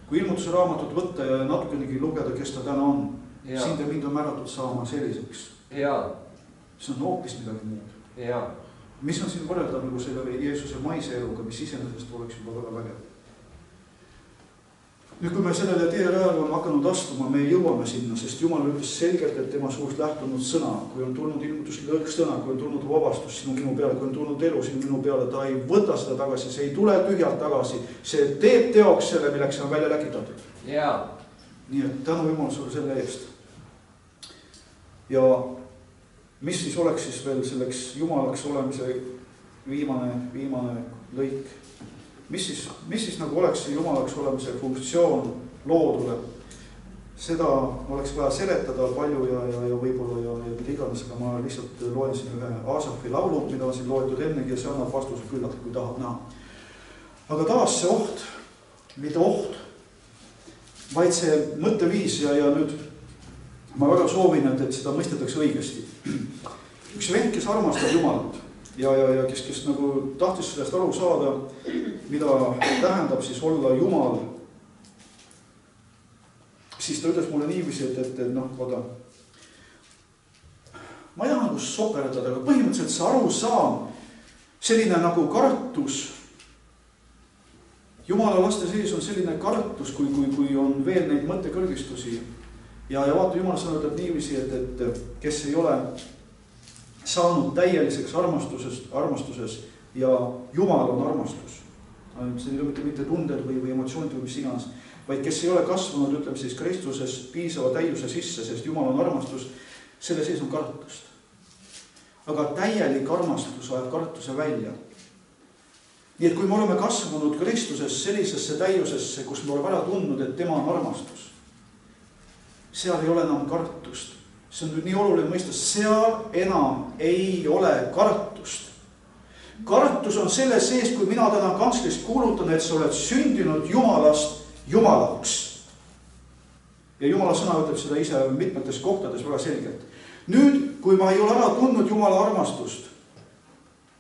Kui ilmutuse raamatut võtta ja natukenegi lugeda, kes ta täna on, sind ja mind on määratud saama selliseks. Jaa. See on hoopis midagi muud. Jaa. Mis on siin võrreldav nagu selle Jeesuse maise eluga, mis iseenesest oleks juba väga vägev. Nüüd, kui me sellele tee ajal on hakanud astuma, me jõuame sinna, sest Jumal ütles selgelt, et tema suust lähtunud sõna, kui on tulnud ilmutus lõõksõna, kui on tulnud vabastus sinu minu peale, kui on tulnud elu sinu minu peale, ta ei võta seda tagasi, see ei tule tühjalt tagasi, see teeb teoks selle, milleks on välja läkitatud. Jaa. Nii et tänu Jumal sulle selle eest. Ja mis siis oleks siis veel selleks Jumalaks olemise viimane lõik? Mis siis nagu oleks see Jumalaks olemise funktsioon loodule? Seda oleks vaja seletada palju ja võib-olla ja mida iganes, aga ma lihtsalt loen siin ühe Aasafi laulu, mida on siin loetud ennegi ja see annab vastuse küllalt, kui tahab näha. Aga taas see oht, mitte oht, vaid see mõtteviis ja nüüd ma väga soovin, et seda mõistetakse õigesti. Üks vend, kes armastab Jumalat ja kes nagu tahtis sellest aru saada, mida tähendab siis olla Jumal, siis ta ütles mulle niiviisi, et vaata, ma ei taha nagu soperdada, aga põhimõtteliselt see arusaam, selline nagu kartus, Jumala laste sees on selline kartus, kui on veel neid mõttekõrgistusi ja vaata, Jumal sõna ütleb niiviisi, et kes ei ole saanud täieliseks armastuses ja Jumal on armastus. See ei ole mitte tunded või emotsioonid või mis iganes, vaid kes ei ole kasvanud, ütleme siis Kristuses piisava täiuse sisse, sest Jumal on armastus, selle sees on kartust. Aga täielik armastus ajab kartuse välja. Nii et kui me oleme kasvanud Kristuses sellisesse täiusesse, kus me oleme ära tundnud, et tema on armastus, seal ei ole enam kartust. See on nüüd nii oluline mõista, seal enam ei ole kartust. Kartus on selle sees, kui mina täna kantslis kuulutan, et sa oled sündinud Jumalast Jumalaks. Ja Jumala sõna ütleb seda ise mitmetes kohtades väga selgelt. Nüüd, kui ma ei ole ära tundnud Jumala armastust,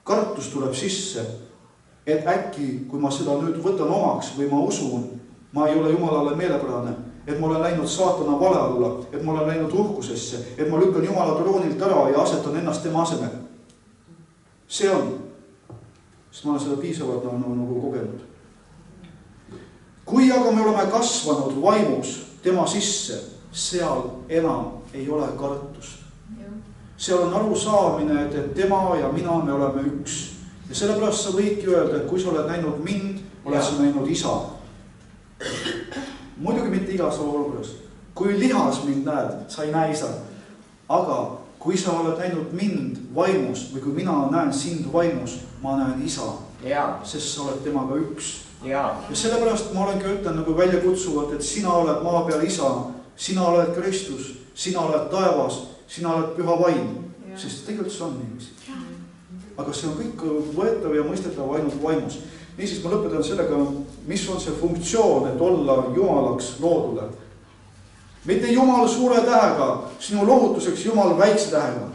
kartus tuleb sisse, et äkki, kui ma seda nüüd võtan omaks või ma usun, ma ei ole Jumalale meelepärane, et ma olen läinud saatana vale alla, et ma olen läinud uhkusesse, et ma lükkan Jumala troonilt ära ja asetan ennast tema asemel. See on, sest ma olen seda piisavalt nagu kogenud. Kui aga me oleme kasvanud vaimus tema sisse, seal enam ei ole kartust. Seal on arusaamine, et tema ja mina me oleme üks. Ja sellepärast sa võidki öelda, et kui sa oled näinud mind, oled sa näinud isa. Muidugi mitte igas olukorras. Kui lihas mind näed, sa ei näe isa. Aga kui sa oled näinud mind vaimus või kui mina näen sind vaimus, ma näen isa. Sest sa oled temaga üks. Ja sellepärast ma olengi ütlen nagu välja kutsuvalt, et sina oled maa peal isa, sina oled Kristus, sina oled taevas, sina oled püha vaim. Sest tegelikult see on niiviisi. Aga see on kõik võetav ja mõistetav ainult vaimus. Niisiis ma lõpetan sellega, mis on see funktsioon, et olla Jumalaks loodule. Mitte Jumal suure tähega, sinu lohutuseks Jumal väikse tähega.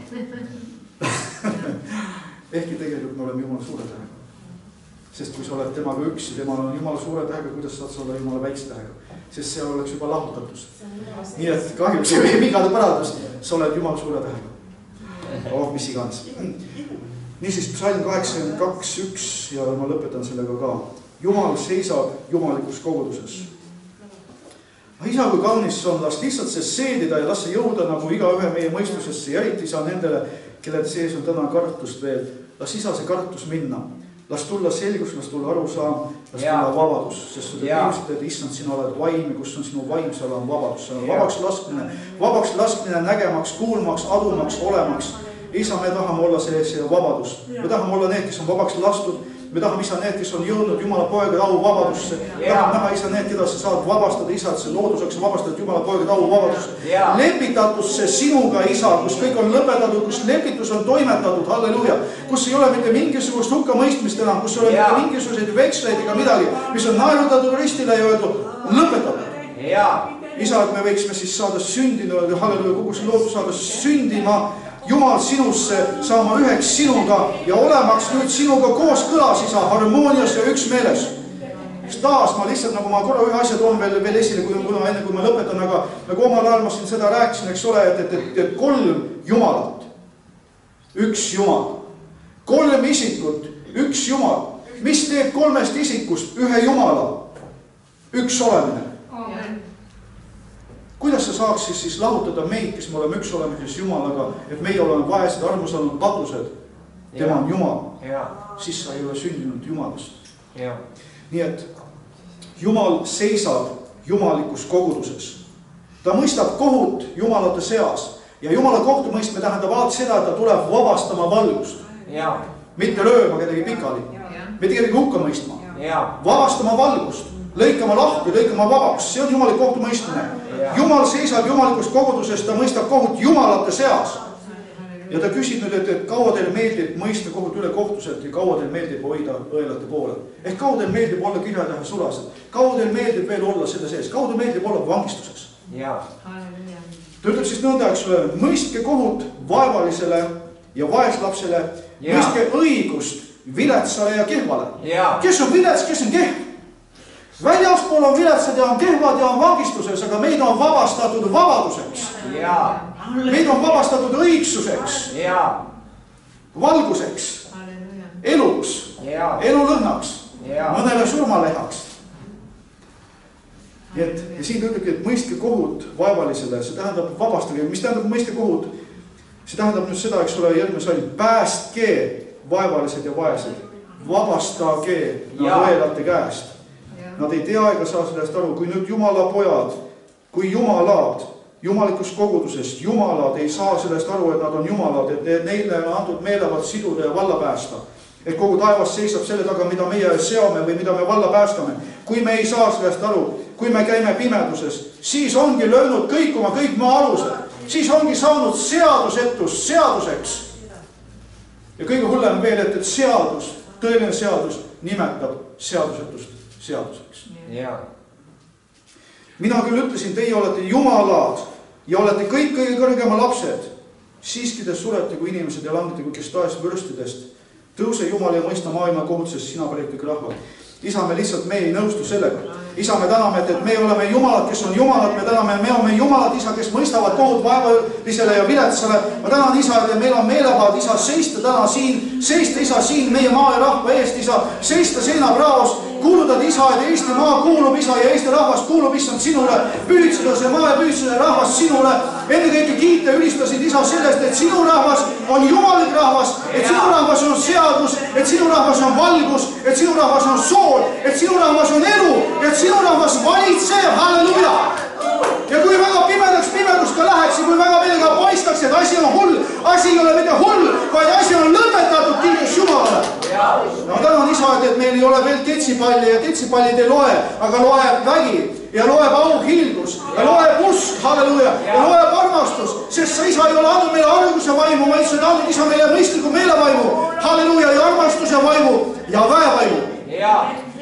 Ehkki tegelikult me oleme Jumal suure tähega. Sest kui sa oled temaga üks ja temal on Jumal suure tähega, kuidas saad sa olla Jumal väikse tähega? Sest see oleks juba lahutatus. Nii et kahjuks ei vigade parandus, sa oled Jumal suure tähega. Mis iganes. Niisiis psalm 82.1 ja ma lõpetan sellega ka. Jumal seisab jumalikus koguduses. Isa, kui kaunis on, las lihtsalt see seedida ja las see jõuda nagu igaühe meie mõistusesse ja eriti saa nendele, kellel sees on täna kartust veel. Las isa see kartus minna. Las tulla selgus, las tulla arusaam, las tulla vabadus. Sest sa tead, et issand, sina oled vaim ja kus on sinu vaim, seal on vabadus. See on vabaks laskmine, nägemaks, kuulmaks, adumaks, olemaks. Isa, me tahame olla see vabadus. Me tahame olla need, kes on vabaks lastud. Me tahame isa need, kes on jõudnud Jumala poega au vabadusse. Tahame näha isa need, keda sa saad vabastada, isa, et see looduseks vabastada Jumala poega au vabadusse. Lepitatusse sinuga, isa, kus kõik on lõpetatud, kus lepitus on toimetatud, halleluuja. Kus ei ole mitte mingisugust hukkamõistmist enam, kus ei ole mitte mingisuguseid veksleid ega midagi, mis on naerutatud ristile ja öeldud, on lõpetatud. Isa, et me võiksime siis saada sündinu, halleluuja, kogu see loodus saada sündima Jumal sinusse, saama üheks sinuga ja olemaks nüüd sinuga koos kõlas, isa, harmoonias ja üks meeles. Taas ma lihtsalt, nagu ma korra ühe asja toon veel esile, enne kui ma lõpetan, aga nagu omal ajal ma siin seda rääkisin, eks ole, et 3 Jumalat, üks Jumal, 3 isikut, üks Jumal. Mis teeb 3 isikust ühe Jumala? Üks olemine. Kuidas sa saaks siis lahutada meid, kes me oleme üks olemises Jumalaga, et meie oleme vaesed, armus olnud patused, tema on Jumal, siis sa ei ole sündinud Jumalast. Nii et Jumal seisab jumalikus koguduses. Ta mõistab kohut Jumalate seas ja Jumala kohtumõistme tähendab alati seda, et ta tuleb vabastama valgust. Mitte lööma kedagi pikali, mitte kedagi hukka mõistma. Vabastama valgust, lõikama lahti, lõikama vabaks, see on Jumali kohtumõistmine. Jumal seisab jumalikus koguduses, ta mõistab kohut Jumalate seas. Ja ta küsib nüüd, et kaua teil meeldib mõista kohut üle kohtuselt ja kaua teil meeldib hoida õelate poole. Ehk kaua teil meeldib olla kirjatähe sulased. Kaua teil meeldib veel olla selle sees. Kaua teil meeldib olla vangistuseks. Ta ütleb siis nõnda, eks ole, mõistke kohut vaevalisele ja vaeslapsele. Mõistke õigust viletsale ja kehvale. Kes on vilets, kes on kehv? Väljaspool on viletsad ja on kehvad ja on vangistuses, aga meid on vabastatud vabaduseks. Meid on vabastatud õigsuseks, valguseks, eluks, elulõhnaks, mõnele surmalehaks. Ja siin ütlebki, et mõistke kohut vaevalisele, see tähendab vabastage. Mis tähendab mõistke kohut? See tähendab nüüd seda, eks ole, järgmine sali, päästke vaevalised ja vaesed, vabastage nad õelate käest. Nad ei tea ega saa sellest aru, kui nüüd Jumala pojad, kui Jumalad, jumalikus koguduses, Jumalad ei saa sellest aru, et nad on Jumalad, et neile on antud meelevald siduda ja valla päästa. Et kogu taevas seisab selle taga, mida meie seame või mida me valla päästame. Kui me ei saa sellest aru, kui me käime pimeduses, siis ongi löönud kõikuma kõik maa alused. Siis ongi saanud seadusetus seaduseks. Ja kõige hullem veel, et seadus, tõeline seadus nimetab seadusetust seaduseks. Mina küll ütlesin, teie olete Jumalad ja olete kõik kõige kõrgema lapsed. Siiski te surete kui inimesed ja langete kui kes taes vürstidest. Tõuse Jumal ja mõista maailma kohutses sina pärit kõik rahvad. Isa, me lihtsalt me ei nõustu sellega. Isa, me täname, et me oleme Jumalad, kes on Jumalad. Me täname, me oleme Jumalad, Isa, kes mõistavad kohut vaevalisele ja viletsale. Ma tänan, Isa, et meil on meelevald, Isa, seista täna siin. Seista, Isa, siin meie maa ja rahva eest, Isa. Seista seinapraos. Kuulutad, Isa, et Eesti maa kuulub, Isa, ja Eesti rahvas kuulub, issand, sinule. Pühitseda see maa ja pühitseda rahvas sinule. Enne kõike kiita ülistasid, Isa, sellest, et sinu rahvas on jumalik rahvas, et sinu rahvas on seadus, et sinu rahvas on valgus, et sinu rahvas on sool, et sinu rahvas on elu, et sinu rahvas valitseb, halleluuja! Ja kui väga pimedus ka läheks ja kui väga meelega paistaks, et asi on hull, asi ei ole mitte hull, vaid asi on lõpetatud, kiitus Jumalale. No tänan, Isa, et meil ei ole veel tetsipalli ja tetsipallid ei loe, aga loeb vägi ja loeb auhiilgus ja loeb usk, halleluuja, ja loeb armastus, sest sa, Isa, ei ole andnud meile arguse vaimu, vaid sa andnud, Isa, meile mõistliku meelevaimu, halleluuja, ja armastuse vaimu ja väevaimu.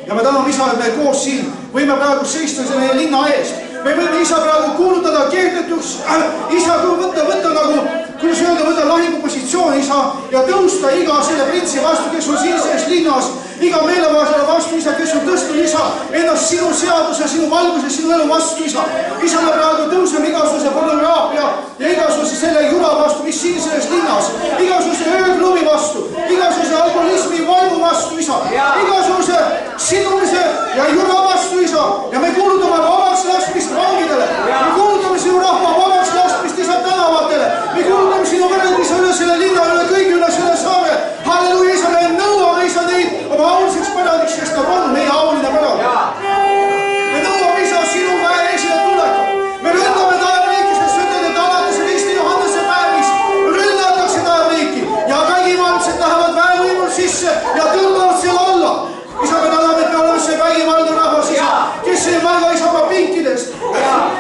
Ja me täname, Isa, et me koos siin võime praegu seista selle linna eest. me võime isa praegu kuulutada kehtetuks. Isa, võtta nagu, kuidas öelda, võtta lahingupositsioon, isa, ja tõusta iga selle printsi vastu, kes on siin selles linnas, iga meelevahasele vastu, isa, kes on tõstnud, isa, ennast sinu seaduse, sinu valguse, sinu elu vastu, isa. Isa, me praegu tõuseme igasuguse pornograafia ja igasuguse selle jura vastu, mis siin selles linnas, igasuguse ööklubi vastu, igasuguse alkoholismi vaimu vastu, isa, igasuguse sidumise ja jura vastu, isa, ja me kuulutame vabaks laskmist vangidele, me kuulutame sinu rahva vabaks laskmist, isa, tänavatele, me kuulutame sinu vered, isa, üle selle linna, üle kõigi üle selle saare, halleluja, isa, me nõuame, isa, neid oma auliseks päradiks, sest ta on meie auline pärad. Me nõuame, isa, sinu väe esile tuleka. Me ründame taevriiki, sest ütled, et alates Risti Johannese päevis rünnatakse taevriiki ja vägivaldsed lähevad väevõimul sisse ja tõmbavad selle alla. Isa, me täname, et me oleme see vägivaldne rahvas, isa, kes ei väga isa oma pinkidest,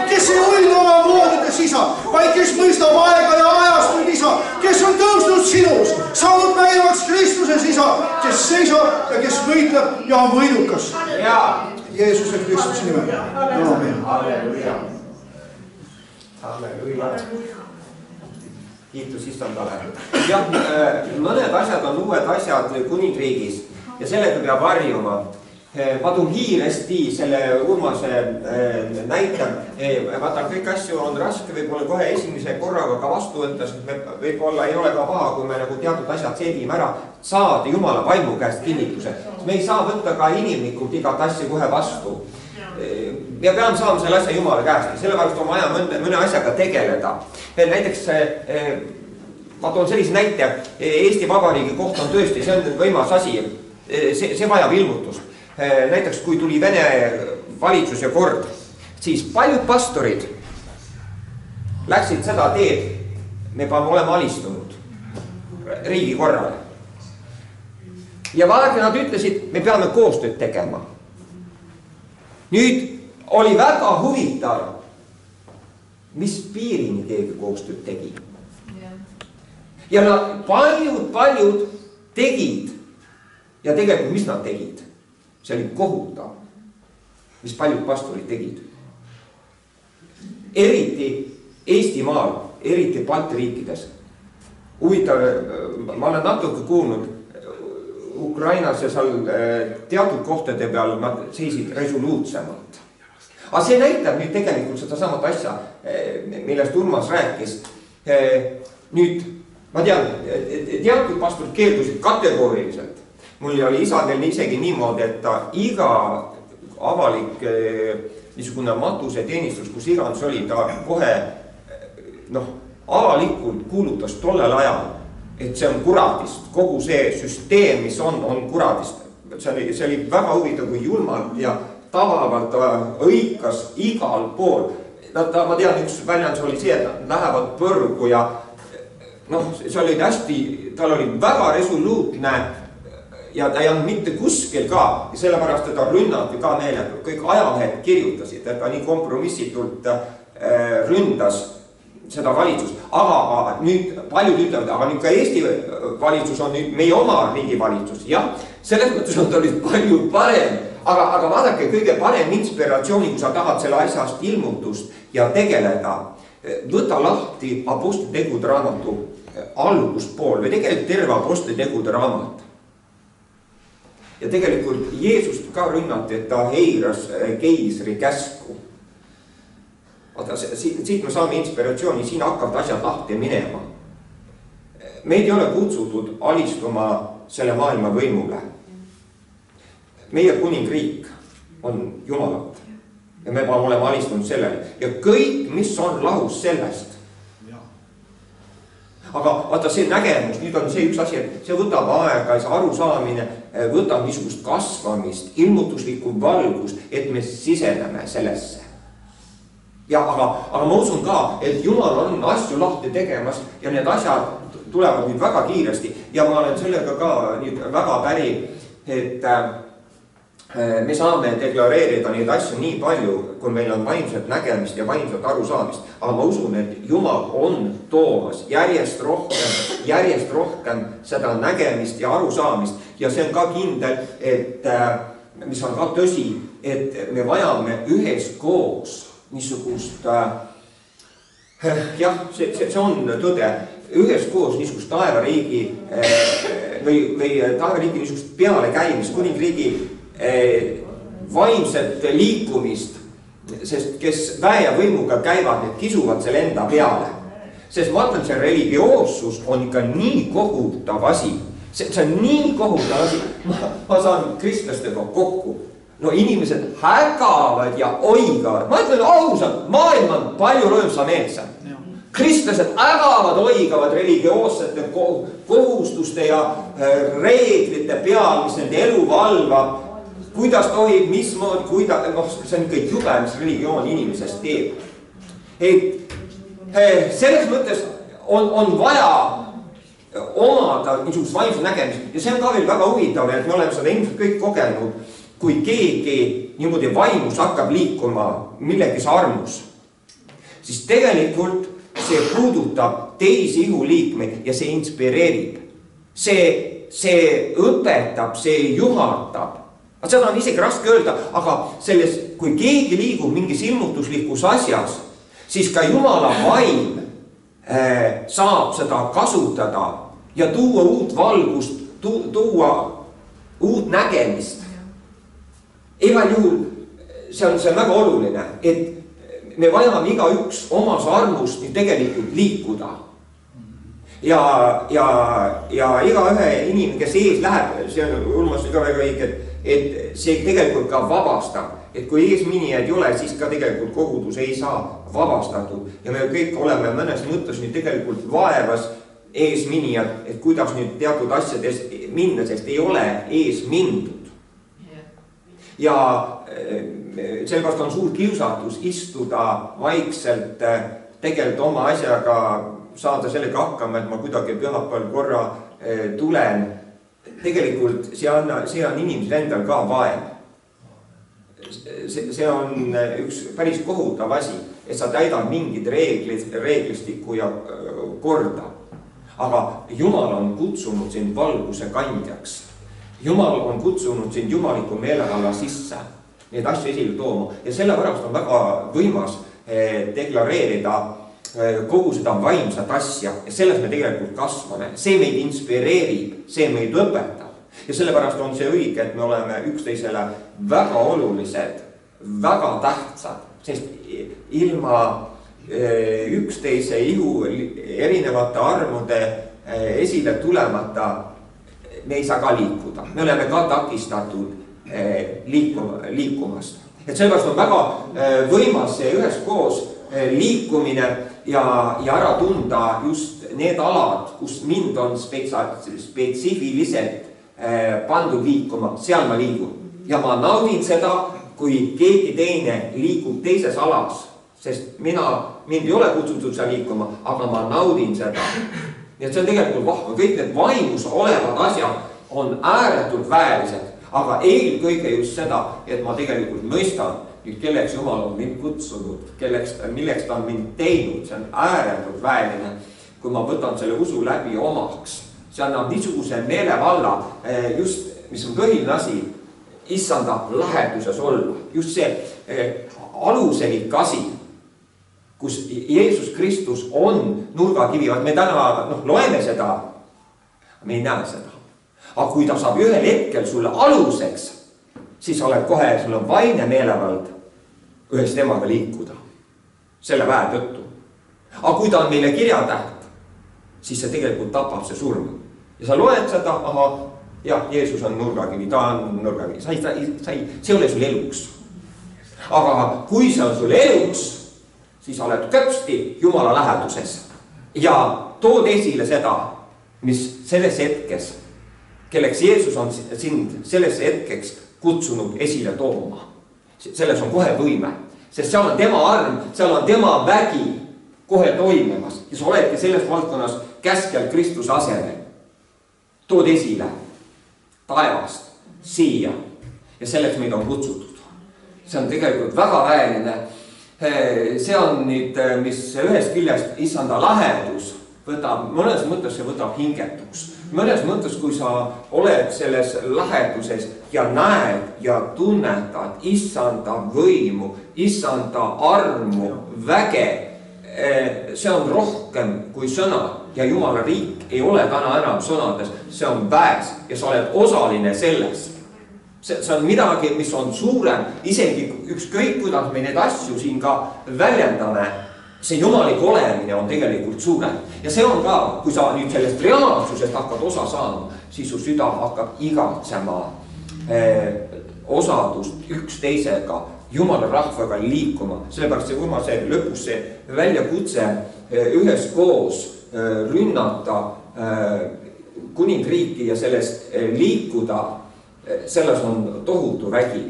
kes ei uilu oma voodides, isa, vaid kes mõistab aega ja ajastund, isa, kes on tõusnud sinus, saanud näivaks Kristuses, isa, kes seisab ja kes võitleb ja on võidukas. Jeesuse Kristuse nimel. Amen. Halleluja. Halleluja. Kiitus Issandale. Jah, mõned asjad on uued asjad kuningriigis ja sellega peab harjuma. Ma tuun kiiresti selle Urmase näite. Vaata, kõik asju on raske võib-olla kohe esimese korraga ka vastu võtta, sest me võib-olla ei ole ka paha, kui me nagu teatud asjad seedime ära, saada Jumala vaimu käest kinnituse. Me ei saa võtta ka inimlikult igat asja kohe vastu. Ja peame saama selle asja Jumala käest. Sellepärast on vaja mõne asjaga tegeleda. Näiteks, ma toon sellise näite, Eesti Vabariigi kohta on tõesti, see on võimas asi. See vajab ilmutust. Näiteks, kui tuli Vene valitsus ja kord, siis paljud pastorid läksid seda teed, me peame olema alistunud riigi korrale. Ja vaadake, nad ütlesid, me peame koostööd tegema. Nüüd oli väga huvitav, mis piirini keegi koostööd tegi. Ja paljud tegid. Ja tegelikult, mis nad tegid? See oli kohutav, mis paljud pastorid tegid. Eriti Eestimaal, eriti Balti riikides. Huvitav, ma olen natuke kuulnud Ukrainas ja seal teatud kohtade peal nad seisid resoluutsemalt. Aga see näitab nüüd tegelikult seda samat asja, millest Urmas rääkis. Nüüd, ma tean, teatud pastorid keeldusid kategooriliselt. Mul oli isadel isegi niimoodi, et ta iga avalik niisugune matuse teenistus, kus iganes oli, ta kohe avalikult kuulutas tollel ajal, et see on kuradist. Kogu see süsteem, mis on kuradist. See oli väga huvitav, kui julmalt ja tavavalt õikas igal pool. Ma tean, üks väljendus oli see, et nad lähevad põrgu ja see oli hästi, tal oli väga resoluutne ja ta ei olnud mitte kuskil ka, sellepärast, et ta rünnati ka meelega. Kõik ajalehed kirjutasid, et ta nii kompromissitult ründas seda valitsust. Aga nüüd paljud ütlevad, aga nüüd ka Eesti valitsus on nüüd meie oma riigi valitsus. Jah, selles mõttes on ta nüüd palju parem. Aga vaadake, kõige parem inspiratsiooni, kui sa tahad selle asjast ilmutust ja tegeleda, võta lahti Apostlitegude raamatu alguspool või tegelikult terve Apostlitegude raamat. Ja tegelikult Jeesust ka rünnati, et ta heiras keisri käsku. Vaata, siit me saame inspiratsiooni, siin hakkavad asjad lahti minema. Meid ei ole kutsutud alistuma selle maailma võimule. Meie kuningriik on Jumalat ja me peame olema alistunud sellele. Ja kõik, mis on lahus sellest. Aga vaata see nägemus, nüüd on see üks asi, et see võtab aega, see arusaamine võtab niisugust kasvamist, ilmutuslikku valgust, et me siseneme sellesse. Ja aga ma usun ka, et Jumal on asju lahti tegemas ja need asjad tulevad nüüd väga kiiresti. Ja ma olen sellega ka nüüd väga päri, et me saame deklareerida neid asju nii palju, kui meil on vaimset nägemist ja vaimset arusaamist. Aga ma usun, et Jumal on toomas järjest rohkem seda nägemist ja arusaamist. Ja see on ka kindel, et mis on ka tõsi, et me vajame üheskoos niisugust jah, see on tõde, üheskoos niisugust taevariigi või taevariigi niisugust pealekäimist, kuningriigi vaimset liikumist, sest kes väe ja võimuga käivad, need kisuvad selle enda peale. Sest ma ütlen, see religioossus on ikka nii kohutav asi. See on nii kohutav asi. Ma saan kristlastega kokku. No inimesed hägavad ja oigavad. Ma ütlen ausalt, maailm on palju rõõmsameelsem. Kristlased ägavad, oigavad religioossete kohustuste ja reeglite peal, mis nende elu valvab. Kuidas tohib, mismoodi, see on kõik jube, mis religioon inimesest teeb. Selles mõttes on vaja omada niisugust vaimse nägemist. Ja see on ka veel väga huvitav, et me oleme seda ilmselt kõik kogenud, kui keegi niimoodi vaimus hakkab liikuma millegis armus, siis tegelikult see puudutab teisi ihuliikmeid ja see inspireerib. See õpetab, see juhatab. Seda on isegi raske öelda, aga selles, kui keegi liigub mingis ilmutuslikus asjas, siis ka Jumala vaim saab seda kasutada ja tuua uut valgust, tuua uut nägemist. Igal juhul see on väga oluline, et me vajame igaüks omas armust tegelikult liikuda. Ja igaühe inimene, kes ees läheb, see on Urmas ka väga õige, et see tegelikult ka vabastab. Et kui eesminijad ei ole, siis ka tegelikult kogudus ei saa vabastatud. Ja me kõik oleme mõnes mõttes nüüd tegelikult vaevas eesminijad, et kuidas nüüd teatud asjades minna, sest ei ole ees mindud. Ja sellepärast on suur kiusatus istuda vaikselt, tegelikult oma asjaga saada sellega hakkama, et ma kuidagi pühapäeval korra tulen. Tegelikult see on inimesel endal ka vaev. See on üks päris kohutav asi, et sa täidad mingid reeglistikku ja korda. Aga Jumal on kutsunud sind valguse kandjaks. Jumal on kutsunud sind jumaliku meelevalla sisse neid asju esile tooma. Ja sellepärast on väga võimas deklareerida kogu seda vaimsat asja. Ja selles me tegelikult kasvame. See meid inspireerib, see meid õpetab. Ja sellepärast on see õige, et me oleme üksteisele väga olulised, väga tähtsad. Sest ilma üksteise ihu erinevate armude esile tulemata me ei saa ka liikuda. Me oleme ka takistatud liikumast. Et sellepärast on väga võimas see üheskoos liikumine ja ära tunda just need alad, kus mind on spetsiifiliselt pandud liikuma, seal ma liigun. Ja ma naudin seda, kui keegi teine liigub teises alas, sest mind ei ole kutsutud seal liikuma, aga ma naudin seda. Nii et see on tegelikult vahva. Kõik need vaimus olevad asjad on ääretult väärised, aga eelkõige just seda, et ma tegelikult mõistan, kelleks Jumal on mind kutsunud, milleks ta on mind teinud. See on ääretult vääriline, kui ma võtan selle usu läbi omaks. See annab niisuguse meelevalla, just mis on põhiline asi, issanda läheduses olla. Just see aluselik asi, kus Jeesus Kristus on nurgakivi. Me täna loeme seda, me ei näe seda. Aga kui ta saab ühel hetkel sulle aluseks, siis oled kohe, sul on vaine meelevald ühes temaga liikuda. Selle väe tõttu. Aga kui ta on meile kirjatäht, siis see tegelikult tapab see surma. Ja sa loed seda, jah, Jeesus on nurgakivi, ta on nurgakivi. See ei ole sul eluks. Aga kui see on sul eluks, siis oled köpsti Jumala läheduses ja tood esile seda, mis selles hetkes, kelleks Jeesus on sind selles hetkeks kutsunud esile tooma. Selles on kohe võime, sest seal on tema arm, seal on tema vägi kohe toimimas ja sa oledki selles valdkonnas käskjal Kristuse asemel. Tood esile taevast siia ja selleks meid on kutsutud. See on tegelikult väga vääriline. See on nüüd, mis ühest küljest issanda lähedus mõnes mõttes see võtab hingetuks. Mõnes mõttes, kui sa oled selles läheduses ja näed ja tunnetad issanda võimu, issanda armu, väge, see on rohkem kui sõna ja Jumala riik ei ole täna enam sõnades, see on väes ja sa oled osaline selles. See on midagi, mis on suurem, isegi ükskõik, kuidas me neid asju siin ka väljendame, see jumalik olemine on tegelikult suurem. Ja see on ka, kui sa nüüd sellest reaalsusest hakkad osa saama, siis su süda hakkab igatsema osadust üksteisega, Jumala rahvaga liikuma. Sellepärast see Urmase lõpus see väljakutse üheskoos rünnata kuningriiki ja sellest liikuda, selles on tohutu vägi.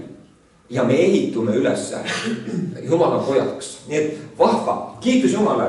Ja me ehitume üles Jumala pojaks. Nii et vahva, kiitus Jumala.